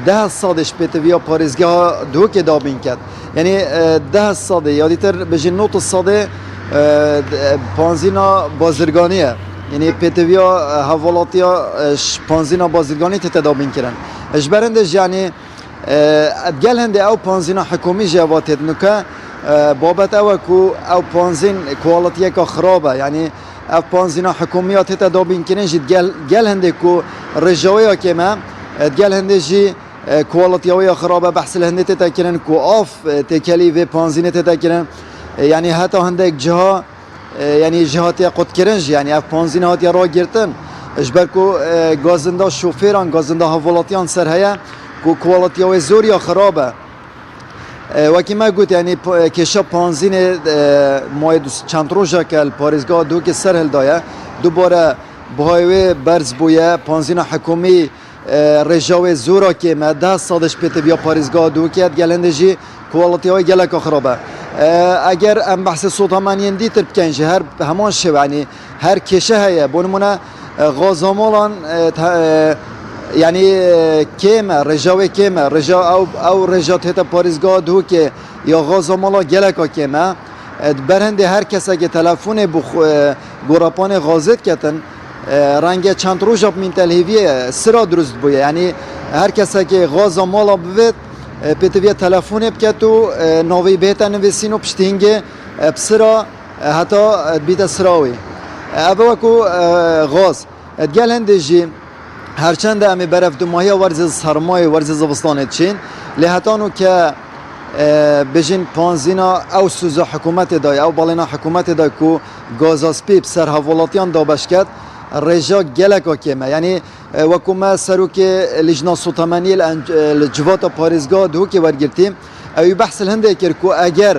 Speaker 12: 10 سادش پێتەویە پارێزگا دهوکێ دابین کرد یعنی 10 سادێ یادیتر بژین 90 سادێ پانزینا بازرگانیە یعنی پێتەویە هەواڵاتیە پانزینا بازرگانی تێتە دابین کردن ژبەرەندەش یعنی گەل هەندێ ئەو پانزینا حکومی ژێوا تێت نوکە بابەت ئەوە کو ئەو پانزین کوواڵەتیەکە خراپە یعنی ئەو پانزینا حکومیات هێتە دابینکردن ژی گەل هەندێک و ڕێژەوەیە کێمە گەل هەندێک ژی کوواڵەتیەوەیە خراپە بەحس لە هەندێک تێتەکردن کو ئاف تێکەلی وێ پانزینە تێتەکردن یعنی هەتا هەندێک جها یعنی جهاتیە قوتکردن ژی یعنی ئەو پانزینە هاتیە ڕاگرتن ژبەر کو گازندا شوفێران گازندا هەواڵاتیان سەر هەیە کو کوواڵەتیەوەی زۆریە خراپە وەکی ما گوت یعنی کێشە پانزینێ مای چەند ڕۆژەکە پارێزگا دووکێ سەر هەلدایە دووبارە بەهۆی بەرز بووە پانزینە حکومی ڕێژاوێ زۆرە کێمە 10 سادش پێتەویە پارێزگا دووکێت گەلەندەژی کوواڵەتیەوەی geleka خراپە ئەگەر ئەم بەحسە سۆت هەمانیان دیتر بکەین ژە هەر هەمان شێوانی هەر کێشە هەیە بۆ نمونە غازاماڵان یعنی کێمە ڕێژاوێ کێمە ڕێژا ئەو ڕێژات هێتە پارێزگا دووکێ یا غازاماڵا geleka کێمە بەرهەندێ هەر کەسێکی تەلەفۆنێ بۆ گۆڕاپانێ غازێت کەتن ڕەنگە چەند ڕۆژە من تەلهیڤیە سرا دروست بووە یعنی هەر کەسێکی غازاماڵا ببێت پێتەویە تەلەفۆنێ بکەت و ناوی بێتە نوێسین و پشتینگێ بسرا هەتا بیتە سراوی ئەوە وەکو غاز گەل هەندێژی هرچند امی برف دو ماهی ورز سرمایه ورز زبستان چین لهتانو که بجین پانزینا او سوزا حکومت دای او بالینا حکومت دای کو گازاسپیب سر حوالاتیان دابش کرد ڕێژە gelekۆ کێمە ینی وەکومە سەرروکێ لیژنا سوتەمەنی جواتە پارێزگا دووکێ وەرگرتیم ئەوی بەحسل هەندێک کرد و ئەگەر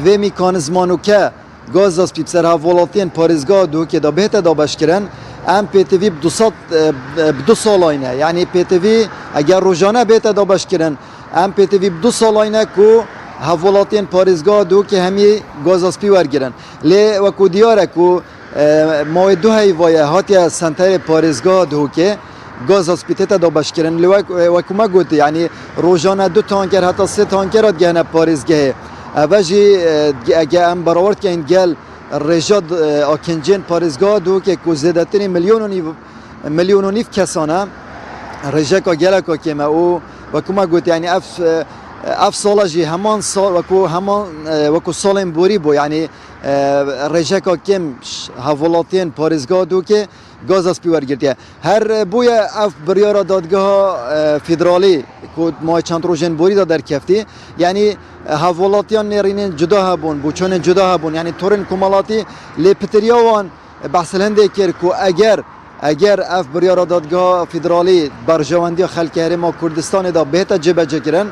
Speaker 12: vê mîkanizmanûke gazas pîpser havolatiyên parêzga dohokê da bêhte da beşkirin em PTV bi 2 salayne yanî PTV eger rojane bête da beşkirin em PTV bi 2 salayne ku havolatiyên parêzga dohokê hemî gazaspî wergirin lê wekû diyare ku mawê du heyvaye hatiye senterê parêzga dohokê gazaspî tête da beşkirin lê wekû me gotiye yanî rojane 2 tanker heta 3 tanker hat gihine parêzgehê ev jî ege em berawertkeyin gel rêja akincên parêzga dohokê ku zêdetirî milyon û nîv kesan e rêjeka geleka kêm e û wekû me gotiye yanî ev sala jî heman sal wekû salên borî bû yanî rêjeka kêm havolatiyên parêzga dohokê gazaspî wergirtiye her bûye ev biryara dadgeha federalî ku mavê çend rojên borî da derkeftî yanî havolatiyan nêrînên cuda hebûn bûçonên cuda hebûn yanî torên komalatî lê pitiriya wan behsil hindê kir ku eger ev biryara dadgeha federalî berjewendiya xelkê Herêma Kurdistanê da bêhte cêbecekirin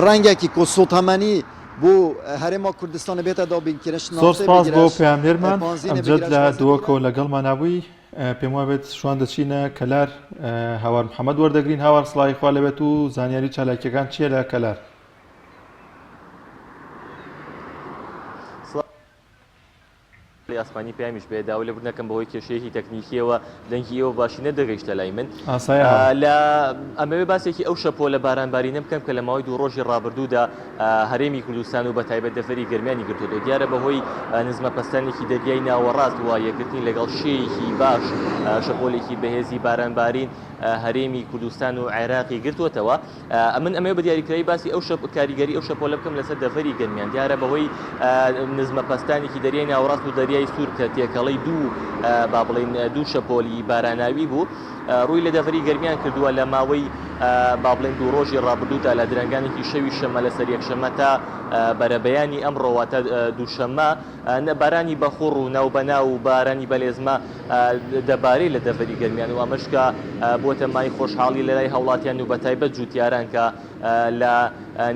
Speaker 12: rengekî ku sotemenî بۆ هەرێما کوردستانی بێتە دابینکردن
Speaker 1: زۆر سپاس بۆ پێامێرمان ئەمجد لە دووەکەوە لەگەڵمان نبووی پێم وابێت شوان دەچینە کەلار هاوار محەممەد وەردەگرین هاوار سڵاوی خوا لەبێت و زانیاری چالاکیەکان چییە لە کەلار
Speaker 13: ئاسمانی پێمیش بێدا و لە بردنەکەم بەهۆی کێشەیەکی تەکنیکیەوە دەنگی ئێوە باشینە دەگەیشتە لای من لە ئەمەوێ باسێکی ئەو شەپۆ لە بارانبارینە بکەم کە لە ماوەی دوو ڕۆژی ڕابردوودا هەرێمی کوردستان و بە تایبەت دەفەری گەرمیانی گرتووە دیارە بەهۆی نزمە پەستانێکی دەریای ناوەڕاست وە یەکگرتنی لەگەڵ شێیەکی باش شەپۆلێکی بەهێزی بارانبارین هەرێمی کوردستان و عێراقی گرتووەتەوە من ئەمە بە دیاریکراوی باسی ئەو کاریگەری ئەو شەپۆلە بکەم لەسەر دەفەری گەرمیان دیارە بەهۆی نزمە پەستانێکی دەریای ناوەڕاست و دەریای سوور کە تێکەڵەی با بڵێن دوو شەپۆلی باراناوی بوو ڕووی لە دەفەری گەرمیان کردووە لە ماوەی با بڵێن دوو ڕۆژی ڕابردوودا لە درەنگانێکی شەوی شەمە لەسەر یەکشەمە تا بەرەبەیانی ئەمڕۆواتە دووشەمە بارانی بەخوڕ و ناوبەنا و بارانی بەلێزمە دەبارەی لە دەفەری گەرمیان و ئەمەشکە بۆتە مای خۆشحاڵی لە لای هەوڵاتیان و بەتایبەت جوتیاران کە لە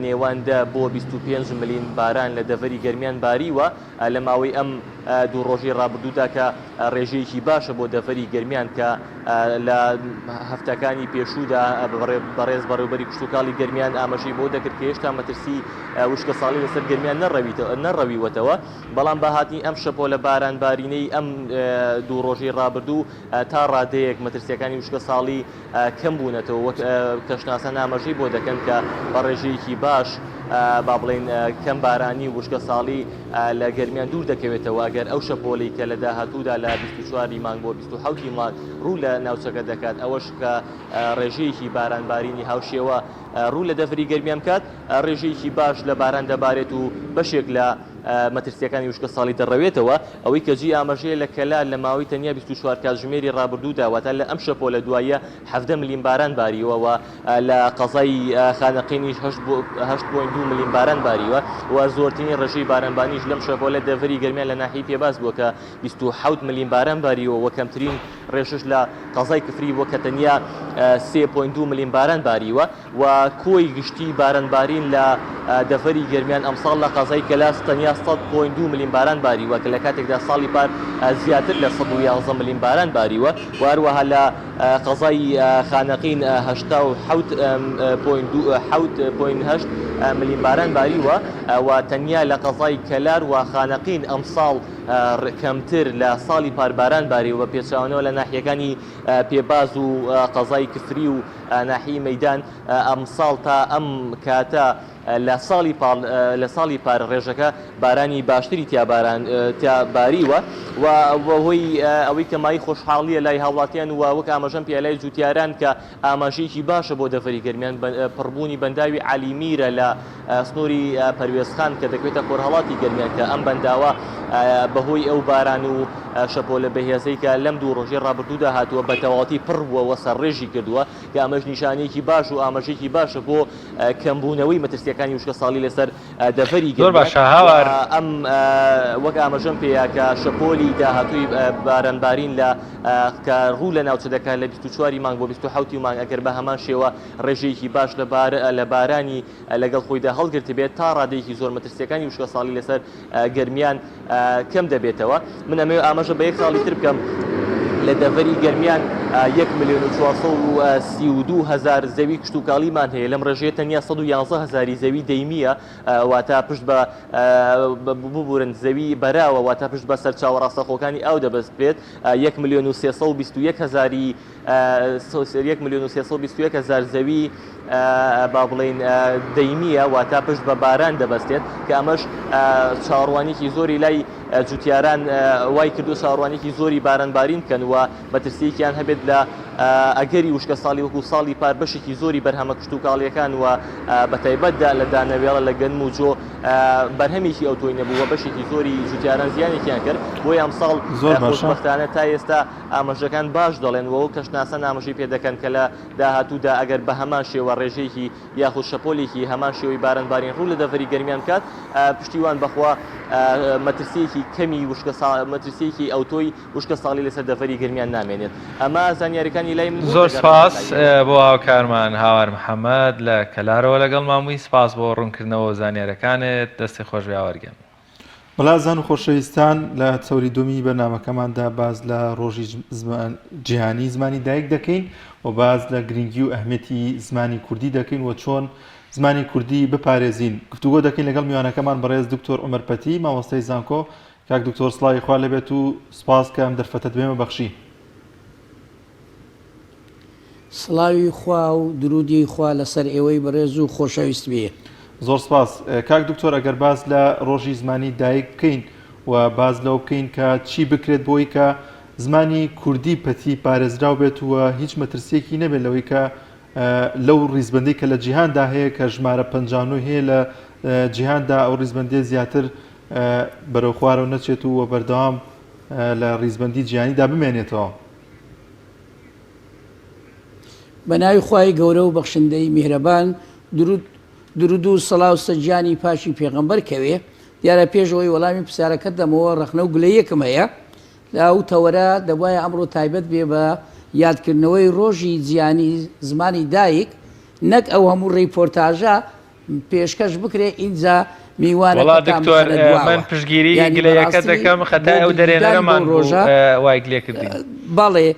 Speaker 13: نێواندا بۆ 25 ملین باران لە دەڤەری گەرمیان باریوە لە ماوەی ئەم دوو ڕۆژی ڕابردوودا کە ڕێژەیەکی باشە بۆ دەڤەری گەرمیان کە لە هەفتەکانی پێشوودا بەڕێز بەڕێوەبەری کشتتوکاڵی گەرمیان ئاماژەی بۆ دەکرد کە هێشتا مەترسی وشکە ساڵی لەسەر گەرمیان نەڕەویوەتەوە بەڵام بەهاتنی ئەم شەپۆ لە بارانبارینەی ئەم دوو ڕۆژی ڕابردوو تا ڕادەیەک مەترسیەکانی وشکە ساڵی کەم بوونەتەوە وەک کەشناسان ئاماژەی بۆ دەکەن کە بە ڕێژەیەکی باش با بڵێن کەم بارانی وشکە ساڵی لە گەرمیان دوور دەکەوێتەوە ئەگەر ئەو شەپۆلی کە لە داهاتوودا لە 24 مانگ بۆ 27 مانگ ڕوو لە ناوچەکە دەکات ئەوەش کە ڕێژەیەکی بارانبارینی هاوشێوە ڕوو لە دەفری گەرمیان کات ڕێژەیەکی باش لە باران دەبارێت و بەشێک لە مەترسیەکانی وشکە ساڵی دەڕەوێتەوە ئەوەی کە جی ئاماژەیە لە کەلار لە ماوەی تەنیا 24 کاتژمێری ڕابردوودا واتە لە ئەم شەپۆ لە دوایە 17 ملین باران باریوە لە قەزای خانەقینیش 8.2 ملین باران باریوە و زۆرترین ڕێژەی بارانبانیش لەم شەپۆ لە دەڤەری گەرمیان لە ناحیەی پێباز بووە کە 27 ملین باران باریوە و کەمترین ڕێژەش لە قەزای کفری بووە کە تەنیا 3.2 ملین باران باریوە و کۆی گشتی بارانبارین لە دەڤەری گەرمیان ئەمساڵ لە قەزای کەلاس تەنیا 100.2 ملین باران باریوە کە لە کاتێکدا ساڵی پار زیاتر لە 111 ملین باران باریوە و هەروەها لە قەزای خانەقین 7.8 ملین باران باریوە و تەنیا لە قەزای کەلار و خانەقین ئەمساڵ کەمتر لە ساڵی پارباران باریوە پێچاونەوە لە ناحیەکانی پێباز و قەزای کفری و ناحیی مەیدان ئەمساڵ تا ئەم کاتە لە ساڵی پار ڕێژەکە بارانی باشتری تیا باریوە و هۆی ئەوەی کە مای خۆشحاڵیە لای هاوڵاتیان و وەک ئاماژەم پێ لای جوتیاران کە ئاماژەیەکی باشە بۆ دەڤەری گەرمیان پڕبوونی بەنداوی عەلیمیرە لە سنووری پەروێزخان کە دەکوێتە خۆرهەڵاتی گەرمیان کە ئەم بەنداوە بەهۆی ئەو باران و شەپۆلە بەهێزەی کە لەم دوو ڕۆژێ ڕابردوودا هاتووە بە تەواوەتی پڕ بووە وە سەرڕێژی کردووە کە ئەمەش نیشانەیەکی باش و ئاماژەیەکی باشە بۆ کەمبوونەوەی مەترسیەکانی وشکە ساڵی لەسەر دەڤەری
Speaker 2: زۆر باشە هاوار
Speaker 13: ئەم وەک ئاماژەم پێەیە کە شەپۆلی داهاتووی بارانبارین لە کە ڕوو لە ناوچە دەکات لە 24 مانگ بۆ 27 مانگ ئەگەر بە هەمان شێوە ڕێژەیەکی باش لە بارانی لەگەڵ خۆیدا هەڵگرت بێت تا ڕادەیەکی زۆر مەترسیەکانی وشکە ساڵی لەسەر گەرمیان کەم دەبێتەوە. من ئەمێ ئاماژە بە یەک ساڵی تر بکەم لە دەڤەری گەرمیان 1,432,000 زەوی کشتتوکاڵیمان هەیە لەم ڕێژەیە تەنیا 111,000 زەوی دەیمیە واتە پشت بە ببورن زەوی بەراوە واتە پشت بە سەر چاوەڕاستەخۆکانی ئەو دەبەست بێت 1,321,000 زەوی با بڵێن دەیمیە واتە پشت بە باران دەبەستێت کە ئەمەش چاڕوانێکی زۆری لای جوتیاران وای کردو چاڕوانێکی زۆری بارانبارین بکەن و مەترسیەکیان هەبێت لە ئەگەری وشکە ساڵی وەکو ساڵی پار بەشێکی زۆری بەرهەمە کشتتوکاڵیەکان و بەتایبەتدا لە دانەوێڵە لە گەنم و جۆ بەرهەمێکی ئەو تۆی نەبووە بەشێکی زۆری جوتیاران زیانێکیان کرد بۆی ئەم ساڵ خۆشبەختانە تا ئێستا ئاماژەکان باش دەڵێن و کەشناسە ئاماژەی پێ دەکەن کە لە داهاتوودا ئەگەر بە هەمان شێوە ڕێژەیەکی یاخود شەپۆلێکی هەمان شێوەی بارانبارین ڕوو لە دەڤەری گەرمیان بکات پشتیوان بەخوا مەترسیەکی کەمی مەترسیەکی ئەوتۆی وشکە ساڵی لەسەر دەڤەری گەرمیان نامێنێت. ئەمە زانیاریەکانی لای من
Speaker 2: زۆر سپاس بۆ هاوکارمان هاوار محەممەد لە کەلارەوە لەگەڵ مامووی سپاس بۆ ڕوونکردنەوە زانیارەکانت دەستی خۆش بیاوەرگەن.
Speaker 1: بەڵازان و خۆشەویستان لە چەوری دومی بەنامەکەماندا باز لە ڕۆژی جیهانی زمانی دایک دەکەین و باز لە گرنگی و ئەهمیەتی زمانی کوردی دەکەین و چۆن زمانی کوردی بپارێزین. گفتوگۆ دەکەین لەگەڵ میوانەکەمان بەڕێز دکتۆر عومەر پەتی مامۆستای زانکۆ. کاک دکتۆر سڵاوی خوا لەبێت و سپاس کە ئەم دەرفەتت بێمە بەخشی.
Speaker 14: سڵاوی خوا و درودی خوا لەسەر ئێوەی بەڕێز و خۆشەویست بێ.
Speaker 1: زۆر سپاس. کاک دکتۆر ئەگەر باز لە ڕۆژی زمانی دایک بکەین و باز لەو بکەین کە چی بکرێت بۆی کە زمانی کوردی پەتی پارێزراو بێت و هیچ مەترسیەکی نەبێت لەوەی کە لەو ڕیزبەندی کە لە جیهاندا هەیە کە ژمارە 59 هەیە لە جیهاندا ئەو ڕیزبەندی زیاتر بەرەو خوارەوە نەچێت و بەردەوام لە ڕیزبەندی جیهانیدا بمێنێتەوە.
Speaker 14: بە ناوی خوای گەورە و بەخشندەی میهرەبان درود و سەڵاو و سەجیانی پاشی پێغەمبەر کەوێ. دیارە پێشەوەی وەڵامی پرسیارەکەت دەمەوە ڕەخنە و گولەیەکم هەیە لە ئەو تەوەرە دەبایە ئەمڕۆ تایبەت بێ بە یادکردنەوەی ڕۆژی جیهانی زمانی دایک نەک ئەو هەموو ڕیپۆرتاژە پێشکەش بکرێ ئینجا میوانە
Speaker 2: دکتۆر من پشگیری گلەیەکە دەکەم خەتا ئەو دەرێنەرەمان ڕۆژە وای گلێ کردی.
Speaker 14: بەڵێ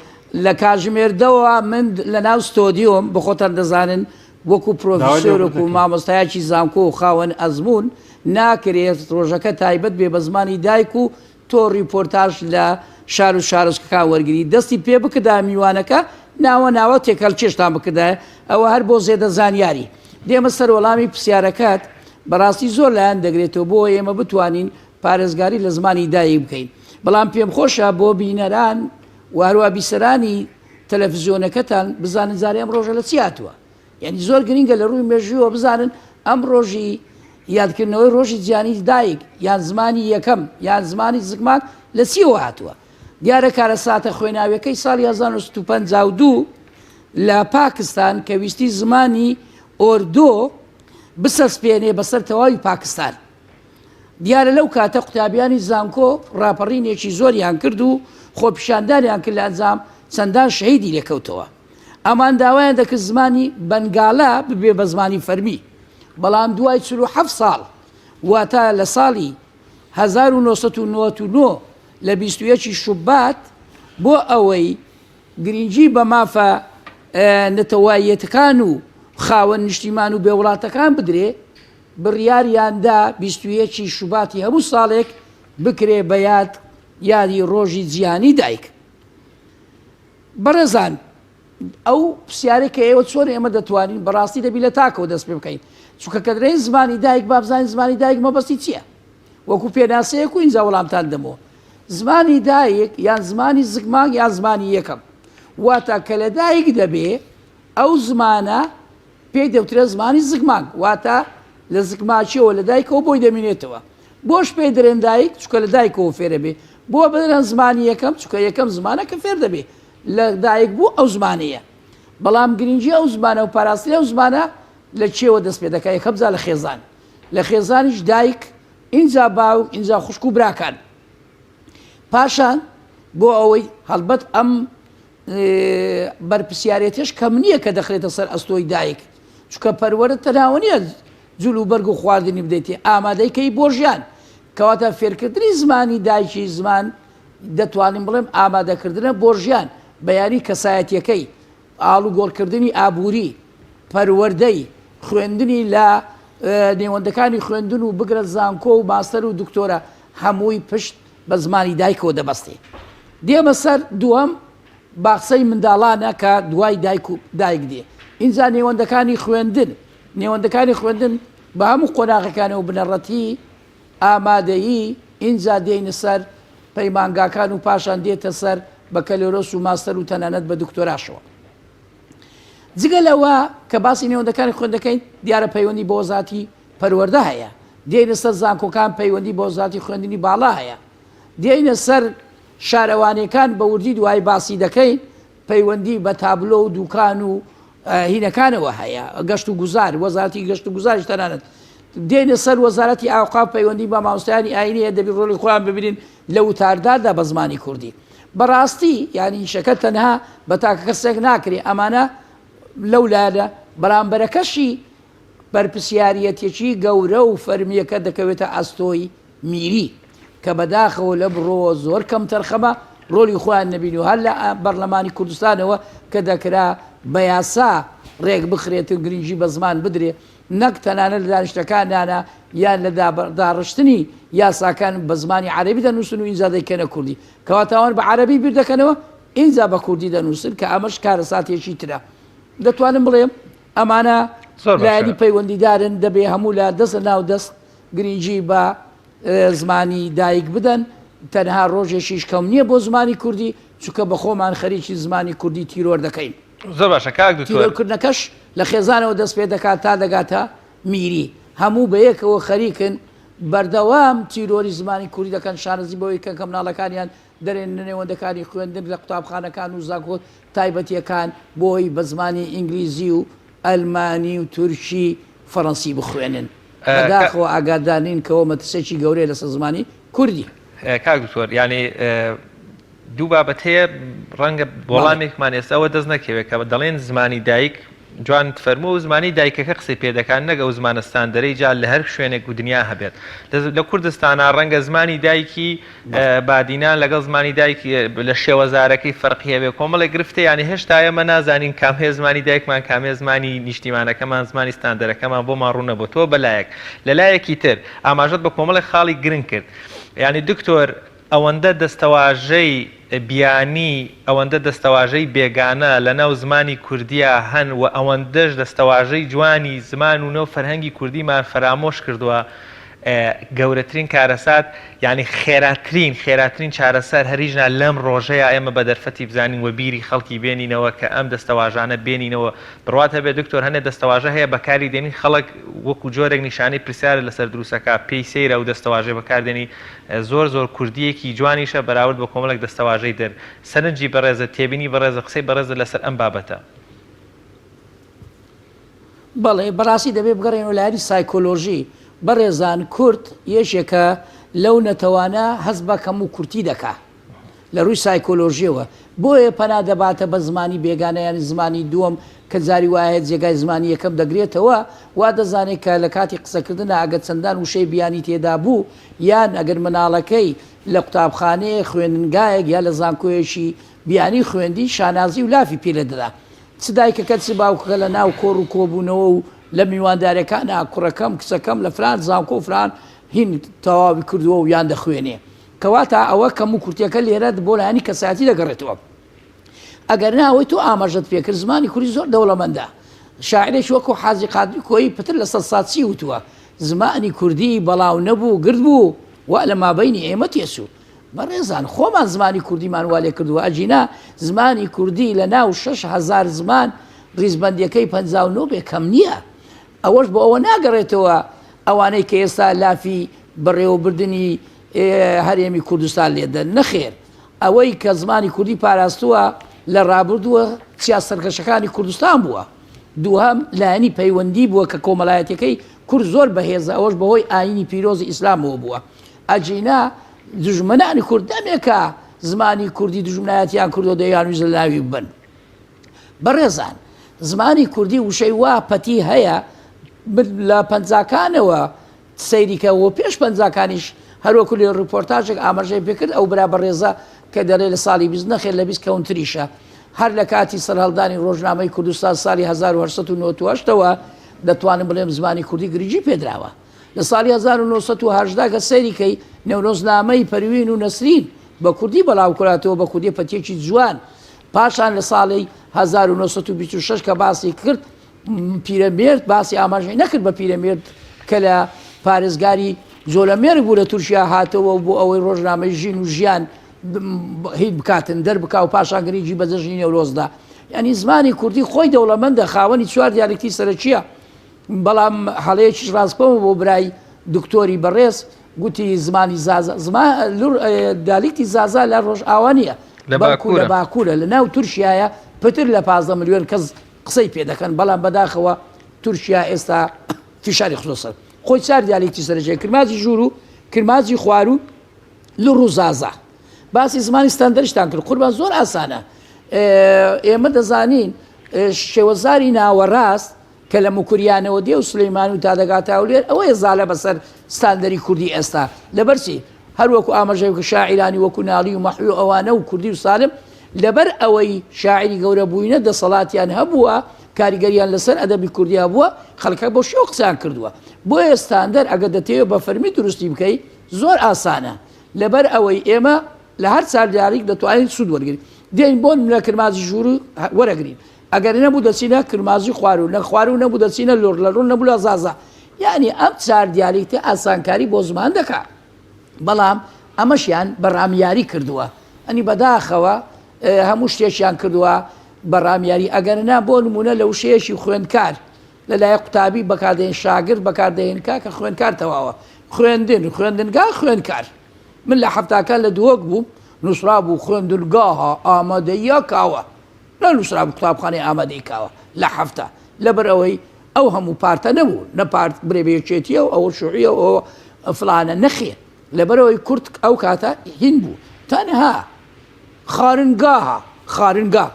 Speaker 14: لە کاژمێردەوە من لە ناو ستۆدیۆم بخۆتان دەزانن وەکو پرۆفیسۆر و مامۆستایەکی زانکۆ و خاوەن ئەزمون ناکرێت ڕۆژەکە تایبەت بێ بە زمانی دایک و تۆ ریپۆرتاژ لە شار و شارۆچکەکان وەرگری دەستی پێ بکدا میوانەکە ناوە تێکەڵ چێشتان بکردای ئەوە هەر بۆ زێدە زانیاری. دێمە سەر وەڵامی پرسیارەکەت بەڕاستی زۆر لایەن دەگرێتەوە بۆ ئێمە بتوانین پارێزگاری لە زمانی دایک بکەین. بەڵام پێم خۆشە بۆ بینەران وارووا بیسەرانی تەلەڤیزیۆنەکەتان بزانن زارێ ئەم ڕۆژە لە چی هاتووە. یعنی زۆر گرنگە لە ڕووی مێژووە بزانن ئەم ڕۆژی یادکردنەوەی ڕۆژی جیهانی دایک یان زمانی یەکەم یان زمانی زگماک لە چیەوە هاتووە. دیارە کارە ساتە خوێناویەکەی ساڵی 1952 لە پاکستان کە ویستی زمانی ئۆردۆ بسەسپێنێ بەسەر تەواوی پاکستان. دیارە لەو کاتە قوتابیانی زانکۆ ڕاپەڕینێکی زۆریان کرد و خۆپیشاندانیان کرد لە ئەنجام چەندان شەهیدی لێکەوتەوە. ئەمان داوایان دەکرد زمانی بەنگاڵا ببێ بە زمانی فەرمی. بەڵام دوای 47 ساڵ واتە لە ساڵی 1999 لە 21 شوبات بۆ ئەوەی گرنگی بە مافە نەتەواییەتەکان و خاوەن نیشتیمان و بێوڵاتەکان بدرێ بڕیاریاندا 21 شوباتی هەموو ساڵێک بکرێ بە یادی ڕۆژی جیهانی دایک. بەڕێزان ئەو پرسیارێک کە ئێوە چۆن ئێمە دەتوانین بەڕاستی دەبی لە تاکەوە دەست پێ بکەین چونکە کە دەڵێن زمانی دایک بابزانین زمانی دایک مەبەستی چییە؟ وەکو پێناسەیەک و ئینجا وەڵامتان دەمەوە. زمانی دایک یان زمانی زگماک یان زمانی یەکەم واتە کە لە دایک دەبێ ئەو زمانە پێی دەوترێت زمانی زگماک واتە لە زگماچیەوە لە دایکەوە بۆی دەمێنێتەوە. بۆش پێی درێن دایک چکە لە دایکەوە فێرە بێ بۆ بدرێن زمانی یەکەم چکە یەکەم زمانە کە فێر دەبێ لە دایک بوو ئەو زمانەیە بەڵام گرنگی ئەو زمانە و پاراستی ئەو زمانە لە چێوە دەست پێ دەکات یەکەم جا لە خێزان لە خێزانیش دایک ئینجا باو ئینجا خوشک و براکان پاشان بۆ ئەوەی هەڵبەت ئەم بەرپرسیارەتیش کەم نییە کە دەخرێتە سەر ئەستۆی دایک چکە پەروەرە تەناوە نییە جول و بەرگ و خواردنی بدەیتێ ئامادەیکەی بۆ ژیان کەواتە فێرکردنی زمانی دایکی زمان دەتوانین بڵێم ئامادەکردنە بۆ ژیان بەیانی کەسایەتیەکەی ئاڵ و گۆڕکردنی ئابووری پەروەردەی خوێندنی لە نێوەندەکانی خوێندن و بگرە زانکۆ و ماستەر و دکتۆرە هەمووی پشت بە زمانی دایکەوە دەبەستێ دێمە سەر دووەم باخسەی منداڵانە کە دوای دایک دێ ئینجا نێوەندەکانی خوێندن بە هەموو قۆناغەکانەوە بنەڕەتی ئامادەیی ئینجا دێنە سەر پەیمانگاکان و پاشان دێتە سەر بە کەلۆرۆس و ماستەر و تەنانەت بە دکتۆراشەوە جگە لەوە کە باسی نێوەندەکانی خوێندەکەین دیارە پەیوەندی بۆ وەزارەتی پەروەردە هەیە دێنە سەر زانکۆکان پەیوەندی بە وەزارەتی خوێندنی باڵا هەیە دێنە سەر شارەوانەکان بە وردی دوای باسی دەکەین پەیوەندی بە تابلۆ و دوکان و هینەکانەوە هەیە گەشت و گوزار وەزارەتی گەشت و گوزاریش تەنانەت دێنە سەر وەزارەتی ئاوقاف پەیوەندی بە مامۆستایانی ئاینیە دەبی ڕۆڵی خۆیان ببینین لە وتارداردا بە زمانی کوردی بەڕاستی یانی شەکە تەنها بە تاکە کەسێک ناکرێ ئەمانە لەولادە بەرامبەرەکەشی بەرپرسیارەتێکی گەورە و فەرمیەکە دەکەوێتە ئەستۆی میری کە بەداخەوە لە بڕۆ زۆر کەم تەرخەمە ڕۆلی خۆیان نەبین و هەر لە بەرلەمانی کوردستانەوە کە دەکرا بە یاسا ڕێک بخرێتن گرنگی بە زمان بدرێ نەک تەنانە لە دانیشتەکانانە یان لە داڕشتنی یاساکان بە زمانی عەرەبی دەنووسن و ئینجا دەیکەنە کوردی کەواتەوان بە عەرەبی بیر دەکەنەوە ئینجا بە کوردی دەنووسن کە ئەمەش کارە ساتێکی ترە دەتوانم بڵێم ئەمانە لایەنی پەیوەندیدارن دەبێ هەموو لە دەستە ناو دەست گرنگی بە زمانی دایک بدەن تەنها ڕۆژێکیش کەم نییە بۆ زمانی کوردی چونکە بە خۆمان خەریکی زمانی کوردی تیرۆر دەکەین
Speaker 2: زۆر باشە کاک دکتۆر
Speaker 14: تیرۆرکردنەکەش لە خێزانەوە دەست پێ دەکات تا دەگاتە میری هەموو بە یەکەوە خەریکن بەردەوام تیرۆری زمانی کوردی دەکەن شارەزی بەوەی کە کەمناڵەکانیان دەرێن نێوەندەکانی خوێندن لە قوتابخانەکان و زانکۆ تایبەتیەکان بۆی بە زمانی ئینگلیزی و ئەلمانی و تورکی فەڕەنسی بخوێنن بەداخەوە ئاگادارین کەەوە مەترسێکی گەورەیە لەسەر زمانی کوردی
Speaker 2: کاک دکتۆر ینی دوو بابەت هەیە ڕەنگە وەڵامێکمان ئێستاەوە دەست نەکەوێت کە دەڵێن زمانی دایک جوان فەرموو و زمانی دایکەکە قسەی پێدەکان نەگە و زمانستان دەرەی جا لە هەر شوێنێک و دنیا هەبێت لە کوردستانە ڕەنگە زمانی دایکی بادینان لەگەڵ زمانی دایکی لە شێوەزارەکەی فەرقی هەبێ کۆمەڵێک گرفتە ینی هێشتا ئێمە نازانین کام هەیە زمانی دایکمان کامێ زمانی نیشتیمانەکەمان زمانی ستاندەرەکەمان بۆمان ڕوونەبووتەوە بەلایەک لەلایەکی تر ئاماژەت بە کۆمەڵێک خاڵی گرنگ کرد ینی دکتۆر ئەوەندە دەستەواژەی بیانی ئەوەندە دەستەواژەی بێگانە لە ناو زمانی کوردیە هەن و ئەوەندەش دەستەواژەی جوانی زمان و نەو فەرهەنگی کوردیمان فەرامۆش کردووە گەورەترین کارەسات ینی خێراترین چارەسەر هەریژنا لەم ڕۆژەیە ئێمە بە دەرفەتی بزانین و بیری خەڵکی بێنینەوە کە ئەم دەستەواژانە بێنینەوە بڕاتە بێ دکتۆر هەنێ دەستەواژە هەیە بەکاری دێنین خەڵک وەکو جۆرێک نیشانەی پرسیارە لەسەر دروستەکە پێی سەیرە و دەستەواژێ بەکاردێنی زۆر کوردیەکی جوانیشە بەراورد بە کۆمەڵێک دەستەواژەی دەر سەرنجی بەڕێزە تێبینی بەڕێزە قسەی بەڕێزە لەسەر ئەم بابەتە
Speaker 14: بەڵێ بەڕاستی دەبێ بگەڕێنەوە لاری سایکۆلۆژی بەڕێزان کورد یەشێکە لەو نەتەوانە هەست بە کەم و کورتی دەکا لە ڕووی سایکۆلۆژیەوە بۆیە پەنا دەباتە بە زمانی بێگانەیان زمانی دووەم کە جاری وایە جێگای زمانی یەکەم دەگرێتەوە وا دەزانێت کە لە کاتی قسەکردن ئەگەر چەندان وشەی بیانی تێدا بوو یان ئەگەر مناڵەکەی لە قوتابخانەیە خوێننگایەک یا لە زانکۆیەکی بیانی خوێندی شانازی و لافی پێ لە دەدا چ دایکەکە چ باوکەکە لە ناو کۆڕ و کۆبوونەوە و لە میواندارەکان کوڕەکەم کچەکەم لە فران زانکۆ فران هین تەواوی کردووە و یان دەخوێنێ کەواتە ئەوە کەم و کورتەکە لێرە بۆ لایانی کەساتی دەگەڕێتەوە ئەگەر ناوەی تۆ ئاماژەت پێکرد زمانی کوردی زۆر دەوڵەمەندە شاعرێکی وەکو حازی قادری کۆی پتر لە سەد وتووە زمانی کوردی بەڵاو نەبوو گرد بوو وا لە مابەینی ئێمە تێسوو بەڕێزان خۆمان زمانی کوردیمان والێ کردووە ئەجینا زمانی کوردی لە ناو 6,000 زمان ڕیزبەندیەکەی 59 بێ کەم نییە ئەوەش بۆ ئەوە ناگەڕێتەوە ئەوانەی کە ئێستا لافی بەڕێوەبردننی هەرێمی کوردستان لێدە نەخێر ئەوەی کە زمانی کوردی پاراستووە لە ڕابردووە سیاسەتکەشەکانی کوردستان بووە دووهەم لایەنی پەیوەندی بووە کە کۆمەڵایەتەکەی کورد زۆر بەهێزە ئەوەش بەهۆی ئاینی پیرۆزی ئیسلامەوە بووە ئەجینا دژمنانی کورد دەمێکە زمانی کوردی دژمنایەتیان کردو دەیانویست لە ناوی بن بەڕێزان زمانی کوردی وشەی وا پەتی هەیە لە پەنجاکانەوە سەیریکەوە پێش پەنجاکانیش هەروەکو لێ ڕپۆرتاژێک ئاماژەی پێکرد ئەو برا بەڕێزە کە دەڵێ لە ساڵی 20 نەخێر لە 20 کەونتریشە هەر لە کاتی سەرهەڵدانی ڕۆژنامەی کوردستان ساڵی 1998ەوە دەتوانم بڵێم زمانی کوردی گرنگی پێدراوە لە ساڵی 1970 کە سەیریکەی نێونۆزنامەی پەروین و نەسرین بە کوردی بەڵاوکراتەوە بە کوردی پەتێکی جوان پاشان لە ساڵی 1926 کە باسی کرد پیرەمێرد باسی ئاماژەی نەکرد بە پیرەمێرد کە لە پارێزگاری زۆرەمێر بوو لە تورکیا هاتەوە بۆ ئەوەی ڕۆژنامەی ژین و ژیان هیچ بکاتن دەربکا و پاشان گرنگی بەجەژنی نێورۆزدا یعنی زمانی کوردی خۆی دەوڵەمەندە خاوەنی 4 دیالکتی سەرەکیە بەڵام هەڵەیەکیش ڕاستپەوە بۆ برای دکتۆری بەڕێز گوتی زمانی دیالکتی زازا لە ڕۆژ ئاوانیە لە باکوورە لە ناو تورکیایە پتر لە 15 ملیۆن کەس قسەی پێ دەکەن بەڵام بەداخەوە تورکیا ئێستا فیشاری خۆسەر خۆی 4 دیالکتی سەرەکیە کرمازی ژوور و کرمازی خوار و لڕ و زازا باسی زمانی ستاندەرشتان کرد قوربان زۆر ئاسانە ئێمە دەزانین شێوەزاری ناوەڕاست کە لە موکوریانەوە دێ و سلەیمان و تا دەگاتاو لێر ئەوەیە زالە بەسەر ستاندەری کوردی ئێستا لەبەرچی هەروەکو ئاماژەیەکە شاعیرانی وەکو ناڵی و مەحوی و ئەوانە و کوردی و سالم لەبەر ئەوەی شاعری گەورە بووینە دەسەڵاتیان هەبووە کاریگەریان لەسەر ئەدەبی کوردی هەبووە خەڵکە بۆ شێو قسەیان کردووە بۆیە ستاندەر ئەگە دەتەوێت بە فەرمی دروستی بکەیت زۆر ئاسانە لەبەر ئەوەی ئێمە لە هەر چاردیاریک دەتوانین سوود وەرگین دێن بۆن لە کرمازی ژوور وەرەگرین ئەگەر نەبوو دەچینە کرمازی خوار و نەخوار و نەبوو دەچینە لۆر لە ڕوون نەبوو لە زازا یعنی ئەم چار دیالکتە ئاسانکاری بۆ زمان دەکات بەڵام ئەمەشیان بەڕامیاری کردووە ئەنی بەداخەوە هەموو شتێکیان کردووە بەڕامیاری ئەگەرنا بۆ نمونە لە وشەیەکی خوێندکار لەلایە قوتابی بەکاردێن شاگرد بەکاردێنکە کە خوێندکار تەواوە خوێندنگا خوێندکار من لە هەفتاکان لە دووەک بووم نووسرا بوو خوێندنگاها ئامادەیە کاوە لە نووسرا بوو قوتابخانەی ئامادەی کاوە لە هەفتە لەبەر ئەوەی ئەو هەموو پارتە نەبوو نە پارت برێبێچێتیە و ئەوە شوعیە و ئەوە فلانە نەخێ لەبەرەوەی کورد ئەو کاتە هین بوو تەنها خارنگا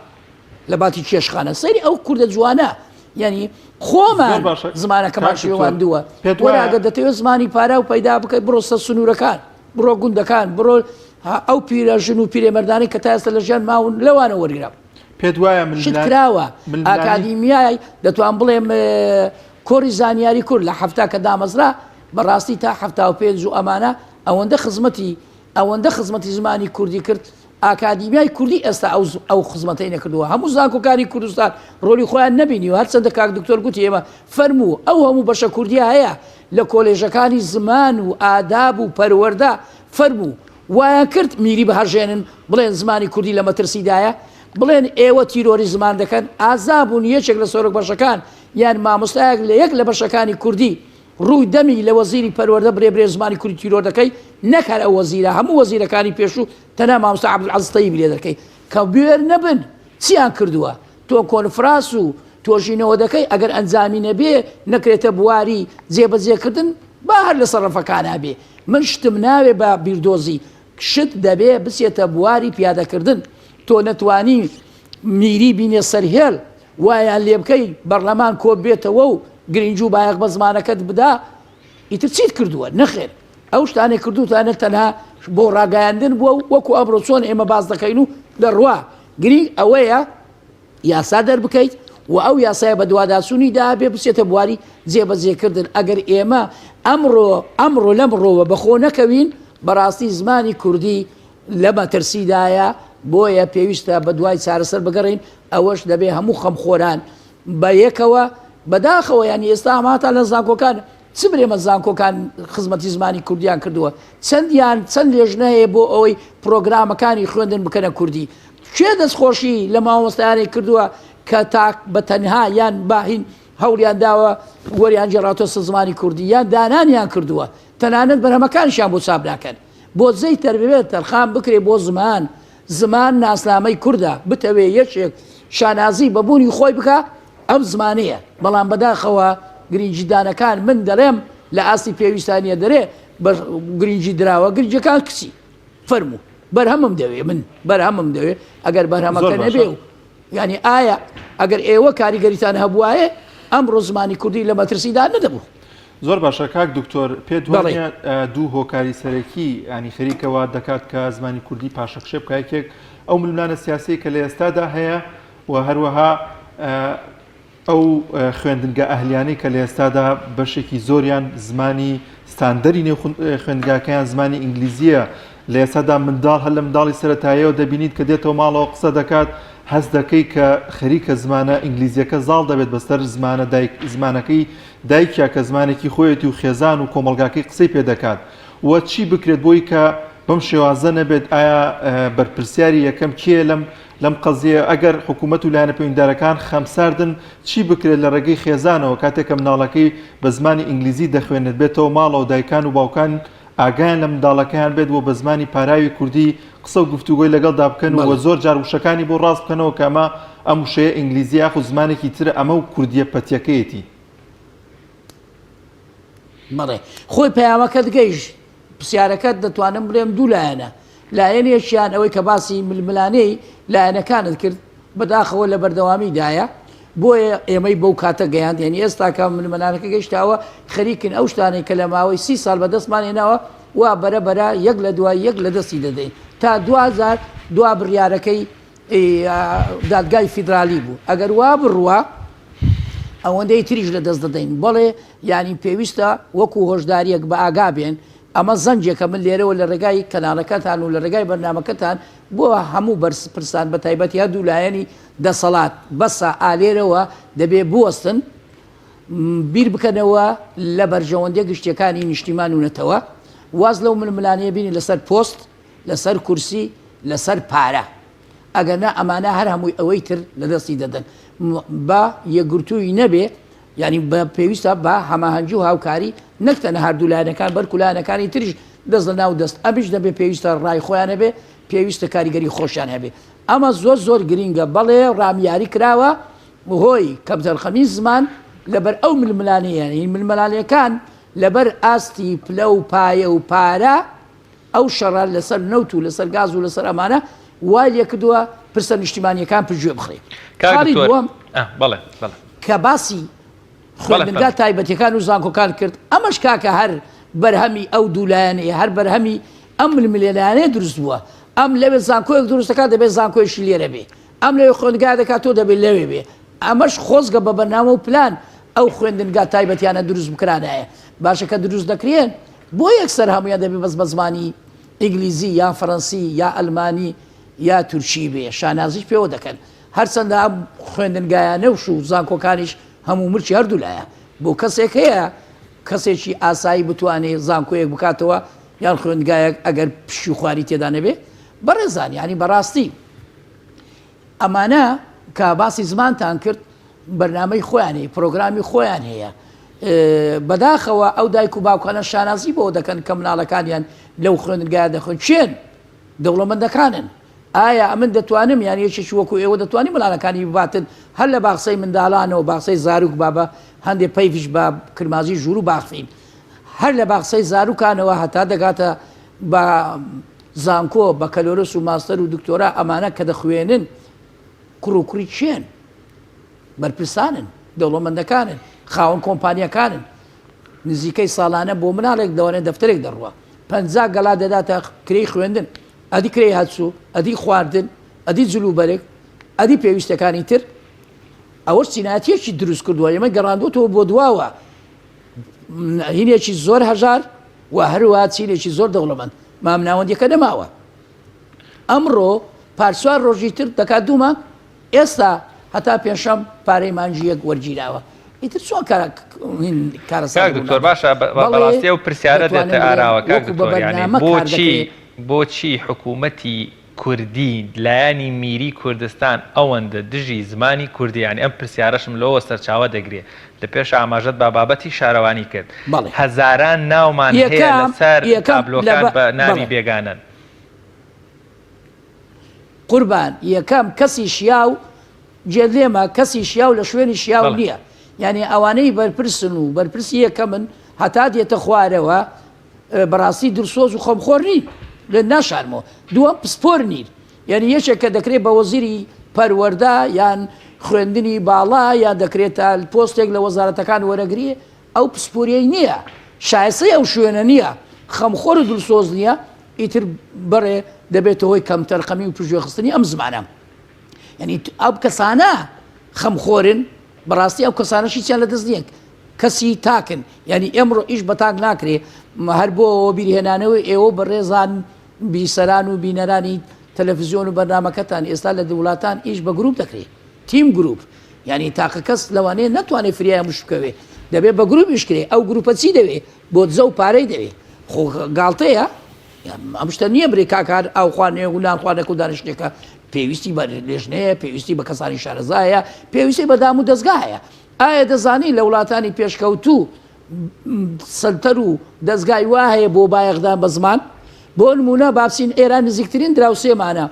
Speaker 14: لە باتی کێشخانە سەیری ئەو کوردە جوانە یعنی خۆمان زمانەکەمان شێواندووە وەراگە دەتەوێت زمانی پارا و پەیدا بکەیت بڕۆ سەر سنوورەکان بڕۆ گوندەکان بڕۆ ئەو پیرەژن و پیرێمەردانی کە تا ئێستا لە ژیان ماون لەوانە وەرگرا
Speaker 1: پێت وایە
Speaker 14: شت کراوە ئاکادیمیای دەتوان بڵێم کۆری زانیاری کورد لە هەفتا کە دامەزرا بەڕاستی تا 75 و ئەمانە ئەوەندە خزمەتی زمانی کوردی کرد ئاکادیمیای کوردی ئێستا ئەو خزمەتەی نەکردووە هەموو زانکۆکانی کوردستان ڕۆلی خۆیان نەبینی و هەرچەندە کاک دکتۆر گوتی ئێمە فەرموو ئەو هەموو بەشە کوردیا هەیە لە کۆلێژەکانی زمان و ئاداب و پەروەردە فەرموو وایە کرد میری بەهەژێنن بڵێن زمانی کوردی لە مەترسیدایە بڵێن ئێوە تیرۆری زمان دەکەن ئازابوون یەکێک لە سۆرۆک بەشەکان یان مامۆستایەک لە یەک لە بەشەکانی کوردی ڕووی دەمی لە وەزیری پەروەردە برێ زمانی کوردی تیرۆر دەکەی نەکار ئەو وەزیرە هەموو وەزیرەکانی پێشوو تەنها مامۆستا عەبدولعەزیز تەییبی لێ دەکەی کە بوێر نەبن چیان کردووە تۆ کۆنفراس و تۆژینەوە دەکەی ئەگەر ئەنجامی نەبێ نەکرێتە بواری جێبەجێکردن با هەر لە سەرڕەفەکانە بێ من شتم ناوێ بە بیردۆزی شت دەبێ بچێتە بواری پیادەکردن تۆ نەتوانی میری بینێ سەرهێڵ وایان لێ بکەی بەرلەمان کۆ بێتەوە و گرنج و بایەق بە زمانەکەت بدا ئیتر چیت کردووە نەخێر ئەو شتانێ کردوتانە تەنها بۆ ڕاگەیاندن بووە و وەکو ئەمڕۆ چۆن ئێمە باز دەکەین و دەڕوا گرنگ ئەوەیە یاسا دەربکەیت و ئەو یاسایە بە دوواداسوونی دا بێ بچێتە بواری جێبەجێکردن ئەگەر ئێمە ئەمڕۆ لەمڕۆوە بەخۆ نەکەوین بەڕاستی زمانی کوردی لە مەترسیدایە بۆیە پێویستە بە دوای چارەسەر بگەڕین ئەوەش دەبێ هەموو خەمخۆران بە یەکەوە بەداخەوە یانی ئێستا هەماتە لە زانکۆکان چ برێمە زانکۆکان خزمەتی زمانی کوردیان کردووە چەند لێژنەیە بۆ ئەوەی پرۆگرامەکانی خوێندن بکەنە کوردی کوێ دەستخۆشی لە مامۆستایانی کردووە کە تاک بە تەنها یان باهین هەوڵیان داوە وەریان جێڕاتۆ زمانی کوردی یان دانانیان کردووە تەنانەت بەرهەمەکانیشیان بۆ چاپ ناکەن بۆ زەی تەربێت تەرخان بکرێ بۆ زمان ناسنامەی کووردە بتەوێ یەکێک شانازی بەبوونی خۆی بکە ئەم زمانەیە بەڵام بەداخەوە گرنگجیدانەکان من دەڵێم لە ئاستی پێویستانیە دەرێ گرنگجی دراوە گرنجەکان کچی فەرموو بەرهەمم دەوێ من بەرهەمم دەوێ ئەگەر بەرهەمەکە نەبێ و ینی ئایا ئەگەر ئێوە کاریگەریتان هەبوایە ئەمڕۆ زمانی کوردی لە مەترسیدا نەدەبوو
Speaker 1: زۆر باشە کاک دکتۆر پێت وایە دوو هۆکاری سەرەکی ینی خەریکەوە دەکات کە زمانی کوردی پاشەخشێ بکایکێک ئەو ململانە سیاسی کە لە ئێستادا هەیە و هەروەها ئەو خوێندنگە ئەهلیانەی کە لە ئێستادا بەشێکی زۆریان زمانی ستاندەری نێو خوێندگاکەیان زمانی ئینگلیزیە لە ئێستادا منداڵ هەر لە منداڵی سەرەتاییەوە دەبینیت کە دێتەوە ماڵەوە قسە دەکات هەست دەکەی کە خەریکە زمانە ئینگلیزیەکە زاڵ دەبێت بەسەر زمانەکەی دایکیا کە زمانێکی خۆیەتی و خێزان و کۆمەلگاکەی قسەی پێ دەکات وە چی بکرێت بۆی کە بەم شێوازە نەبێت ئایا بەرپرسیاری یەکەم کێ لەم قەزیە ئەگەر حکوومەت و لایەنە پەیوەنددارەکان خەمساردن چی بکرێت لە ڕێگەی خێزانەوە کاتێکە مناڵەکەی بە زمانی ئینگلیزی دەخوێنێت بێتەوە ماڵەوە دایکان و باوکان ئاگیان لە منداڵەکەیان بێت بۆ بە زمانی پاراوی کوردی قسە و گفتوگۆی لەگەڵدا بکەن و زۆر جار وشەکانی بۆ ڕاست بکەنەوە کە ئەمە ئەم وشەیە ئینگلیزی یاخو زمانێکی ترە ئەمە و کوردیە پەتیەکەیەتی
Speaker 14: بەڵێ خۆی پەیامەکەت گەیشت پرسیارەکەت دەتوانم بڵێم دوو لایەنە لایەنێکیان ئەوەی کە باسی ململانەی لایەنەکانت کرد بەداخەوە لە بەردەوامیدایە بۆیە ئێمەی بەو کاتە گەیاند یعنی ئێستا کە ململانەکە گەیشتاوە خەریکن ئەو شتانەی کە لە ماوەی 30 ساڵ بەدەستمان هێناوە وا بەرەبەرە یەک لە دوای یەک لە دەستی دەدەین تا 2000 دوا بڕیارەکەی دادگای فیدرالی بوو ئەگەر وا بڕوە ئەوەندەی تریش لە دەست دەدەین بەڵێ ینی پێویستە وەکو هۆشداریەک بە ئاگا بێن ئەمە زەنجێکە من لێرەوە لە ڕێگای کەناڵەکەتان و لە ڕێگای بەرنامەکەتان بۆ هەموو بەرپرسان بە تایبەتی هەردوو لایەنی دەسەڵات بەسە ئالێرەوە دەبێ بوەستن بیر بکەنەوە لە بەرژەوەندە گشتەکانی نیشتیمان وونەتەوە واز لەو ململانەیە بینی لەسەر پۆست لەسەر کورسی لەسەر پارە ئەگەرنا ئەمانە هەر هەمووی ئەوەی تر لە دەستی دەدەن بە یەکگرتووی نەبێ ینی بە پێویستە بە هەماهەنگی و هاوکاری نەکتەنە هەردوو لایەنەکان بەرکو لایەنەکانی تریش دەست لە ناو دەست ئەمیش دەبێ پێویستە ڕای خۆیان هەبێ پێویستە کاریگەری خۆشیان هەبێ ئەمە زۆر گرینگە بەڵێ ڕامیاری کراوە هۆی کەمتەرخەمی زمان لەبەر ئەو ململانەیە ململانەکان لەبەر ئاستی پلە و پایە و پارە ئەو شەڕە لەسەر نەوت و لەسەر گاز و لەسەر ئەمانە وای لێ کردووە پرسە نیشتیمانیەکان پژوێ بخڕێ کاری دووەم کە باسی خوێندنگا تایبەتیەکان و زانکۆکان کرد ئەمەش کاکە هەر بەرهەمی ئەو دوولایەنەیە هەر بەرهەمی ئەم ململانەیە دروست بووە ئەم لەوێ زانکۆیەک دروستەکە دەبێت زانکۆیشی لێرە بێ ئەم لەوێ خوێندگا دەکات تۆ دەبێت لەوێ بێ ئەمەش خۆزگە بە بەرنامە و پلان ئەو خوێندنگا تایبەتیانە دروست بکرانایە باشە کە دروست دەکرێن بۆ یەکسەر هەمویان دەبێت بەس بە زمانی ئینگلیزی یا فەڕەنسی یا ئەلمانی یا تورکی بێ شانازیش پێوە دەکەن هەرچەندە ئەم خوێندنگایانە وش و زانکۆکانیش هەموو مرچی هەردوو لایە بۆ کەسێک هەیە کەسێکی ئاسایی بتوانێت زانکۆیەک بکاتەوە یان خوێندگایەک ئەگەر پشی خواری تێدا نەبێ بەڕێزان ینی بەڕاستی ئەمانە کە باسی زمانتان کرد بەرنامەی خۆیانەیە پرۆگرامی خۆیان هەیە بەداخەوە ئەو دایک و باوکانە شانازی بۆ دەکەن کە مناڵەکانیان لەو خوێندگایە دەخۆن چێن دەوڵەمەندەکانن ئایا ئەمن دەتوانم یان یەکێکی وەکو ئێوە دەتوانانی مڵانەکانی بباتن هەر لە باخسەی منداڵانەوە باخسەی زاروک بابە هەندێک پەیڤش بە کرمازی ژوور و باخفین هەر لە باخسەی زاروکانەوە هەتا دەگاتە بە زانکۆ بە کەلۆرس و ماستەر و دکتۆرا ئەمانە کە دەخوێنن کوڕ و کوڕی چێن بەرپرسانن دەوڵەمەندەکانن خاوەن کۆمپانیەکانن نزیکەی ساڵانە بۆ مناڵێک دەوانێت دەفتەرێک دەڕوە 50 گەڵا دەداتە کرێی خوێندن ئەدی کرێی هەچوو ئەدی خواردن ئەدی جلوبەرێک ئەدی پێویستەکانی تر ئەوە چیناتیەکی دروست کردووە ئێمە گەڕاندوتەوە بۆ دواوە هینێکی زۆر هەژار و هەروە چینێکی زۆر دەوڵەمەند مام ناوەندیەکە نەماوە ئەمڕۆ پارسوار ڕۆژی تر دەکات دوومە ئێستا هەتا پێشەم پارەی مانجیەک وەرگیراوە ئیتر چۆن کارەسات
Speaker 2: دکتۆر باشە بەڕاستی و پرسیارە دێتە ئاراوە بۆچی حکوومەتی کوردی لایانی میری کوردستان ئەوەندە دژی زمانی کوردی ینی ئەم پرسیارەشم لەوە سەرچاوە دەگرێت لە پێش ئاماژەت بە بابەتی شارەوانی کرد هەزاران ناومان هەیە لەسەر تابلۆکان بە ناوی بێگانن
Speaker 14: قوربان یەکەم کەسی شیاو جێلێمە کەسی شیاو لە شوێنی شیاو نییە یعنی ئەوانەی بەرپرسن و بەرپرسی یەکە من هەتا دێتە خوارەوە بەڕاستی درسۆز و خۆمخۆر نین لە ناشارمەوە دووەم پسپۆر نیر یعنی یەکێک کە دەکرێت بە وەزیری پەروەەردە یان خوێندنی باڵا یان دەکرێتە پۆستێک لە وەزارەتەکان وەرەگریە ئەو پسپۆریەی نییە شایسەی ئەو شوێنە نییە خەمخۆر و دڵسۆز نییە ئیتر بەڕێ دەبێتە هۆی کەم تەرقەمی و پژوێخستنی ئەم زمانە یعنی ئەو کەسانە خەمخۆرن بەڕاستی ئەو کەسانەشی چیان لە دەست نیەک کەسی تاکن یعنی ئێمڕۆ ئیش بە تاک ناکرێ هەر بۆ بیرهێنانەوەی ئێوە بەڕێزان بیسەران و بینەرانی تەلەڤیزیۆن و بەرنامەکەتان ئێستا لە وڵاتان ئیش بە گروپ دەکرێت تیم گروپ یعنی تاقە کەس لەوانەیە ناتوانێت فریای مش بکەوێ دەبێت بە گروپ ئیشکرێ ئەو گروپە چی دەوێت بۆ دزە و پارەی دەوێت خۆ گاڵتەیە ئەم شتە نییە برێکاکار ئەو خوانێ گولان خوانێک و دانیشتێکە پێویستی بە لێژنەیە پێویستی بە کەسانی شارەزایە پێویستی بەدام و دەستگایە ئایا دەزانی لە وڵاتانی پێشکەوتوو سەلتەر و دەستگای وا هەیە بۆ بایەغدان بە زمان بۆ نمونە بابچین ئێران نزیکترین دراوسێمانە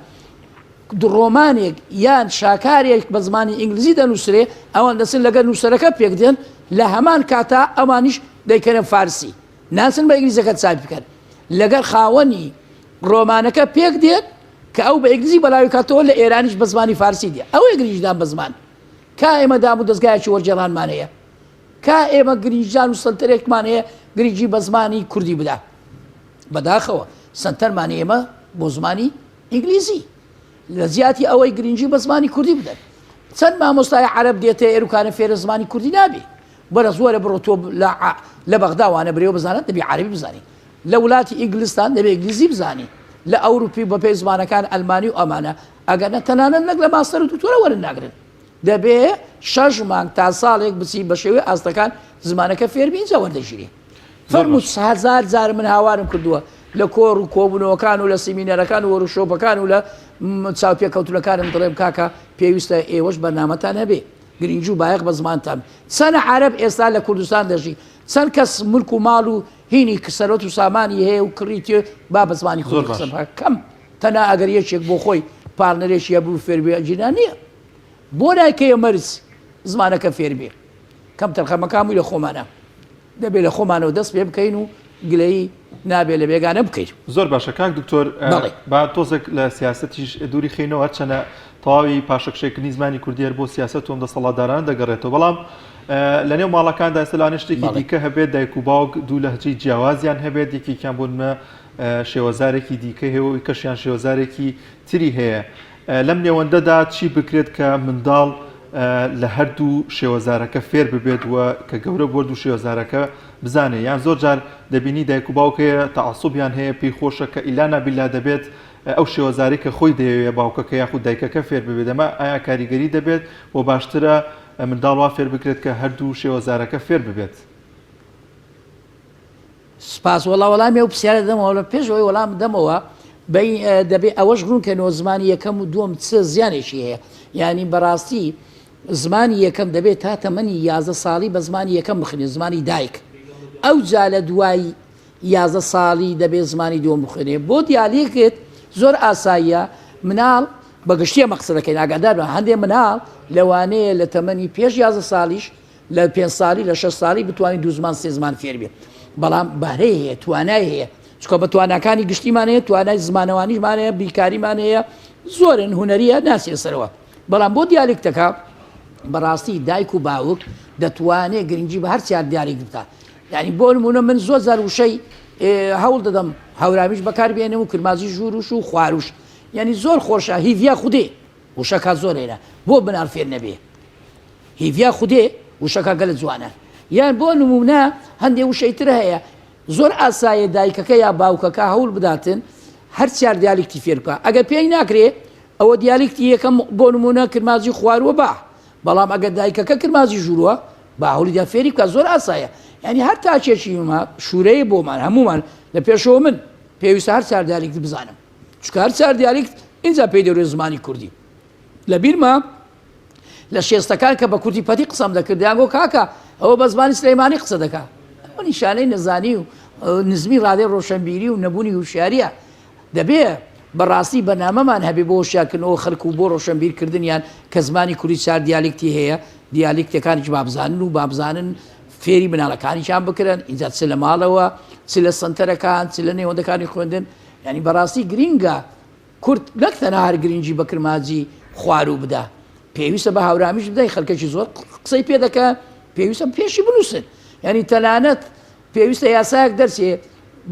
Speaker 14: ڕۆمانێک یان شاکارێک بە زمانی ئینگلیزی دەنووسێ ئەوان دەچن لەگەر نووسەرەکە پێک دێن لە هەمان کاتا ئەوانیش دەیکەنە فارسی ناچن بە ئینگلیزەکە چاپ بکەن لەگەر خاوەنی ڕۆمانەکە پێک دێت کە ئەو بە ئینگلیزی بەلاوی کاتەوە لە ئێرانیش بە زمانی فارسی دێ ئەوەی گریژدان بە زمان کا ئێمە دام و دەستگایەکی وەرجێڕانمان هەیە کا ئێمە گریژان و سنتەرێکمان هەیە گریجی بە زمانی کوردی بدا بەداخەوە سنتەرمان ئێمە بۆ زمانی ئینگلیزی لە زیاتی ئەوەی گرنگجی بە زمانی کوردی بدەن چەند مامۆستای عەرەب دێتە ئێروکانە فێرە زمانی کوردی نابێ بەرە زۆرە بڕۆ تۆ لە بەغداوانە برێوە بزانێت دەبێ عەرەبی بزانی لە وڵاتی ئینگلیستان دەبێ ئینگلیزی بزانی لە ئەوروپی بەپێی زمانەکان ئەلمانی و ئەمانە ئەگەر نەتەنانە نەک لە ماستەر و دوکتۆرە وەرن ناگرن دەبێ 6 مانگ تا ساڵێک بچی بە شێوەی ئاستەکان زمانەکە فێربی اینجا وەردەگیری فەرمووت هەزار جار من هاوارم کردووە لە کۆڕ و کۆبوونەوەکان و لە سیمینەرەکان و وەرشۆپەکان و لە چاوپێکەوتولەکانم دەڵێم کاکە پێویستە ئێوەش بەرنامەتان هەبێ گرنگجی و بایەق بە زمانتان چەند عەرەب ئێستا لە کوردستان دەژی چەند کەس ملک و ماڵ و هینی کسەرەت و سامانی هەیە و کڕیتێ با بە زمانی خۆی قسە کەم تەنها ئەگەر یەکێک بۆ خۆی پارنەرێکی هەبوو فێربێ جیران نییە بۆ نایکەیە مەرز زمانەکە فێربێ کەم تەرخەمەکامی لە خۆمانە دەبێت لە خۆمانەوە دەست پێ بکەین و گلەی نابێت لە بێگانە بکەیت
Speaker 1: زۆر باشە کاک دکتۆر با تۆزێک لە سیاسەتیش دووری خینەوە چەنە تەواوی پاشەکشێکردنی زمانی کوردی بۆ سیاست و دەسەڵاتداران دەگەڕێتەوە بەڵام لە نێو ماڵەکاندا ئێستا شتێکی دیکە هەبێت دایک و باوک دوو لەهجەی جیاوازیان هەبێت یەکێکیان بۆنمە شێوەزارێکی دیکە هەیە و کەشیان شێوەزارێکی تری هەیە لەم نێوەندەدا چی بکرێت کە منداڵ لە هەردوو شێوەزارەکە فێر ببێت وە کە گەورە بۆ دوو شێوەزارەکە بزانێ یان زۆر جار دەبینی دایک و باوکەیە تەعەسوبیان هەیە پێی خۆشە کە ئیلا بیلا دەبێت ئەو شێوەزاری کە خۆی دەیەوێت باوکەکە یاخود دایکەکە فێر ببێت ئەمە ئایا کاریگەری دەبێت بۆ باشترە منداڵ وا فێر بکرێت کە هەردوو شێوەزارەکە فێر ببێت
Speaker 14: سپاس وەڵامی ئەو پرسیارە دەمەوە لە پێشەوەی وەڵام دەمەوە دەبێت ئەوەش ڕوونکەنەوە زمانی یەکەم و دووەم چ زیانێکی هەیە ینی بەڕاستی زمانی یەکەم دەبێت تا تەمەنی 11 ساڵی بە زمانی یەکەم بخوێنێت زمانی دایک ئەو جا لە دوای 11 ساڵی دەبێت زمانی دووەم بخوێنێت بۆ دیالێکێت زۆر ئاساییە مناڵ بەگشتیە مەقسەدەکەی ئاگادار بە هەندێک مناڵ لەوانەیە لە تەمەنی پێش 11 ساڵیش لە 5 ساڵی لە 6 ساڵی بتوانین دوو زمان سێ زمان فێر بێت بەڵام بەهرەی هەیە توانای هەیە چکە بە توانەکانی گشتیمان هەیە توانای زمانەوانیشمان هەیە بیکاریمان هەیە زۆرن هوەریە ناسێ سەرەوە بەڵام بۆ دیالێکتەکە بەڕاستی دایک و باوک دەتوانێت گرنگجی بە هەر چیار دیارێک بکات یعنی بۆ نمونە من زۆر زار وشەی هەوڵ دەدەم هەورامیش بەکاربێنێ و کرمازی ژوورش و خواروش یعنی زۆر خۆشە هیڤیا خودێ وشەکە زۆر هێنە بۆ بنار فێر نەبێ هیڤیا خودێ وشەکە گەلە جوانە یان بۆ نمونە هەندێک وشەیتر هەیە زۆر ئاسایە دایکەکە یا باوکەکە هەوڵ بداتن هەر چیار دیالێکتی فێر بکە ئەگەر پێی ناکرێ ئەوە دیالێکتی یەکەم بۆ نمونە کرمازی خواروە با بەڵام ئەگەر دایکەکە کرمازی ژووروە با هەوڵیدا فێری بکە زۆر ئاسایە ینی هەر تاچێکی شوورەیە بۆمان هەمومان لە پێشەوە من پێویستە هەر چار دیالێکت بزانم چکە هەر چار دیالێکت اینجا پێی دەورێت زمانی کوردی لە بیرمە لە شێستەکان کە بە کوردی پەتی قسەم دەکردیانگۆ کاکە ئەوە بە زمانی سلەیمانی قسە دەکات ئەو نیشانەی نەزانی و نزمی ڕادێ ڕۆشنبیری و نەبوونی وشاریە دەبێ بەڕاستی بەنامەمان هەبێ بۆ هۆشیارکردنەوە خەڵک و بۆ ڕۆشنبیرکردنیان کە زمانی کوردی چار دیالکتی هەیە دیالکتەکانیش بابزانن و بابزانن فێری بناڵەکانیشان بکرن ئینجا چ لە ماڵەوە چ لە سنتەرەکان چ لە نێوەندەکانی خوێندن ینی بەڕاستی گرینگە کورد نەک تەنها هەر گرنگی بە کرماجی خوار و بدا پێویستە بە هاورامیش بدەی خەڵکەکی زۆر قسەی پێ دەکە پێویستە پێشی بنووسن ینی تەنانەت پێویستە یاسایەک دەرسێ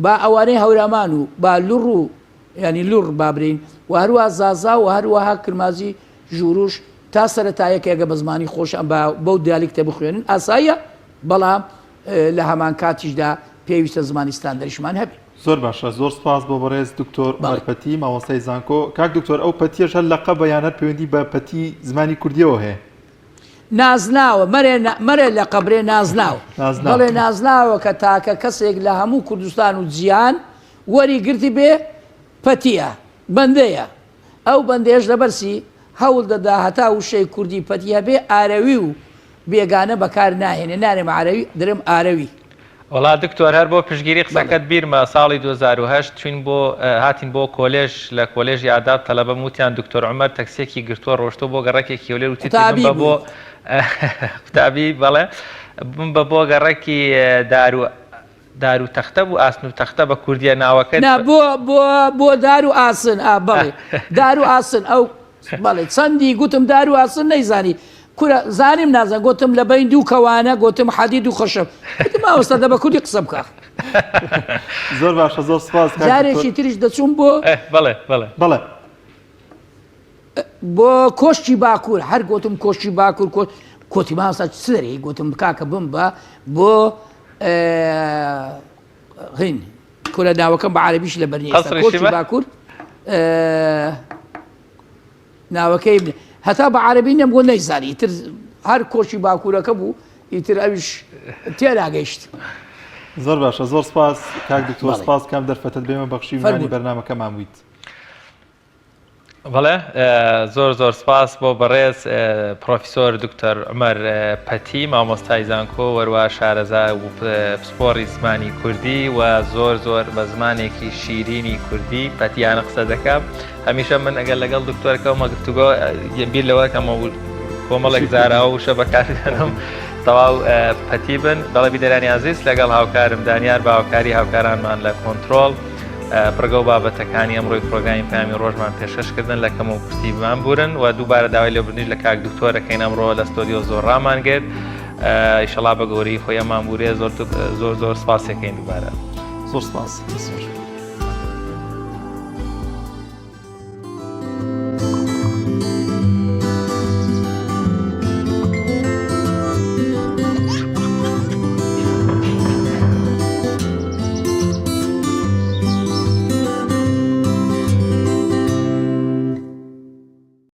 Speaker 14: با ئەوانەی هەورامان و با لوڕ و ینی لوڕ بابرین و هەروە زازا و هەروەها کرمازی ژوروش تا سەرەتایەکێگە بە زمانی خۆشیان بەو دیالکتە بخوێنن ئاساییە بەڵام لە هەمان کاتیشدا پێویستە زمانیستان دەریشمان هەبێت.
Speaker 1: زۆر باشە زۆر سپاس بۆ بەڕێز دکتۆر مەرپەتی مامۆستای زانکۆ کاک دکتۆر ئەو پەتیەش هەر لەقە بەیانەت پەیوەندی بە پەتی زمانی کوردیەوە هەیە
Speaker 14: نازناوە مەرێ لە قەبرێ نازناوە بەڵێ نازناوە کە تاکە کەسێک لە هەموو کوردستان و جیان وەری گرتی بێ پەتیە بەندەیە ئەو بەندێش لەبەرسی هەوڵ دەدا هەتا وشەی کوردی پەتیە بێ ئارەوی و بێگانە بەکار ناهێنێ نارێم عرەوی درم ئارەوی
Speaker 2: وڵا دکتۆر هەر بۆ پشگیری قسەکەت بیرمە ساڵی 2010 توین بۆ هاتین بۆ کۆلێژ لە کۆلێژی ئاداب تەلەبە وتیان دکتۆر عومەر تەکسێکی گرتووە ڕۆشتۆ بۆ گەڕێکێکی ولێر و تیتر بۆ قوتابی بەڵێ بم بە بۆ گەڕێکی دار و تەختە بوو ئاسن و تەختە بە کوردیە ناوەکە
Speaker 14: بۆ دار و ئاسن بەڵێ دار و ئاسن ئەو بەڵێ چەندی گوتم دار و ئاسن نەیزانی کورە زانیم نازان گوتم لە بین دوو کەوانە گوتم حەدید و خەشب ماوەستا دە بە کوردی قسە بکە
Speaker 1: زۆر باشە زۆر سپاس
Speaker 14: جارێکی تریش دەچوون
Speaker 1: بڵێ
Speaker 14: بۆ کۆشتی باکوور هەر گوتم کۆشتی باکوور کۆتی ماوەستا سەری گوتم بکاکە بم بە بۆ هین کورە ناوەکەم بە عەرەبیش لە بەرنیێستا کۆشتی باکوور ناوەکەی هەتا بە عەرەبی نەم بۆ نەیزانی ئیتر هەر کۆشی باکوورەکە بوو ئیتر ئەویش تێراگەیشت
Speaker 1: زۆر باشە زۆر سپاس کاک دکتۆر سپاس کام دەرفەتت بێمە بەخشیوانی بەرنامەکەمان بوویت
Speaker 2: بەڵێ زۆر سپاس بۆ بەڕێز پرۆفیسۆر دکتۆر عومەر پەتی مامۆستای زانکۆ وەروە شارەزا و پسپۆڕی زمانی کوردی و زۆر بە زمانێکی شیرینی کوردی پەتیانە قسە دەکەم هەمیشە من ئەگەر لەگەڵ دکتۆرەکەمە گفتوگۆ بیر لەوە کەمە کۆمەڵێک زاراوە وشە بەکاردێنم تەواو پەتی بن بەڵێ بیدەرانی عەزیز لەگەڵ هاوکارم دانیار بە هاوکاری هاوکارانمان لە کۆنترۆڵ پرگە و بابەتەکانی ئەمڕۆی پرۆگرامی پامی ڕۆژمان پێشکەشکردن لە کەم و پشتی بمان بورن و دووبارە داوای لێبوردنیش لە کاک دکتۆرەکەین ئەمڕۆ لە ستۆدیۆ زۆر ڕامان گرت ئیشەڵا بە گەوری خۆی ئەمان بورێ زۆر سپاسێکەین دووبارە
Speaker 1: زۆر سپاس.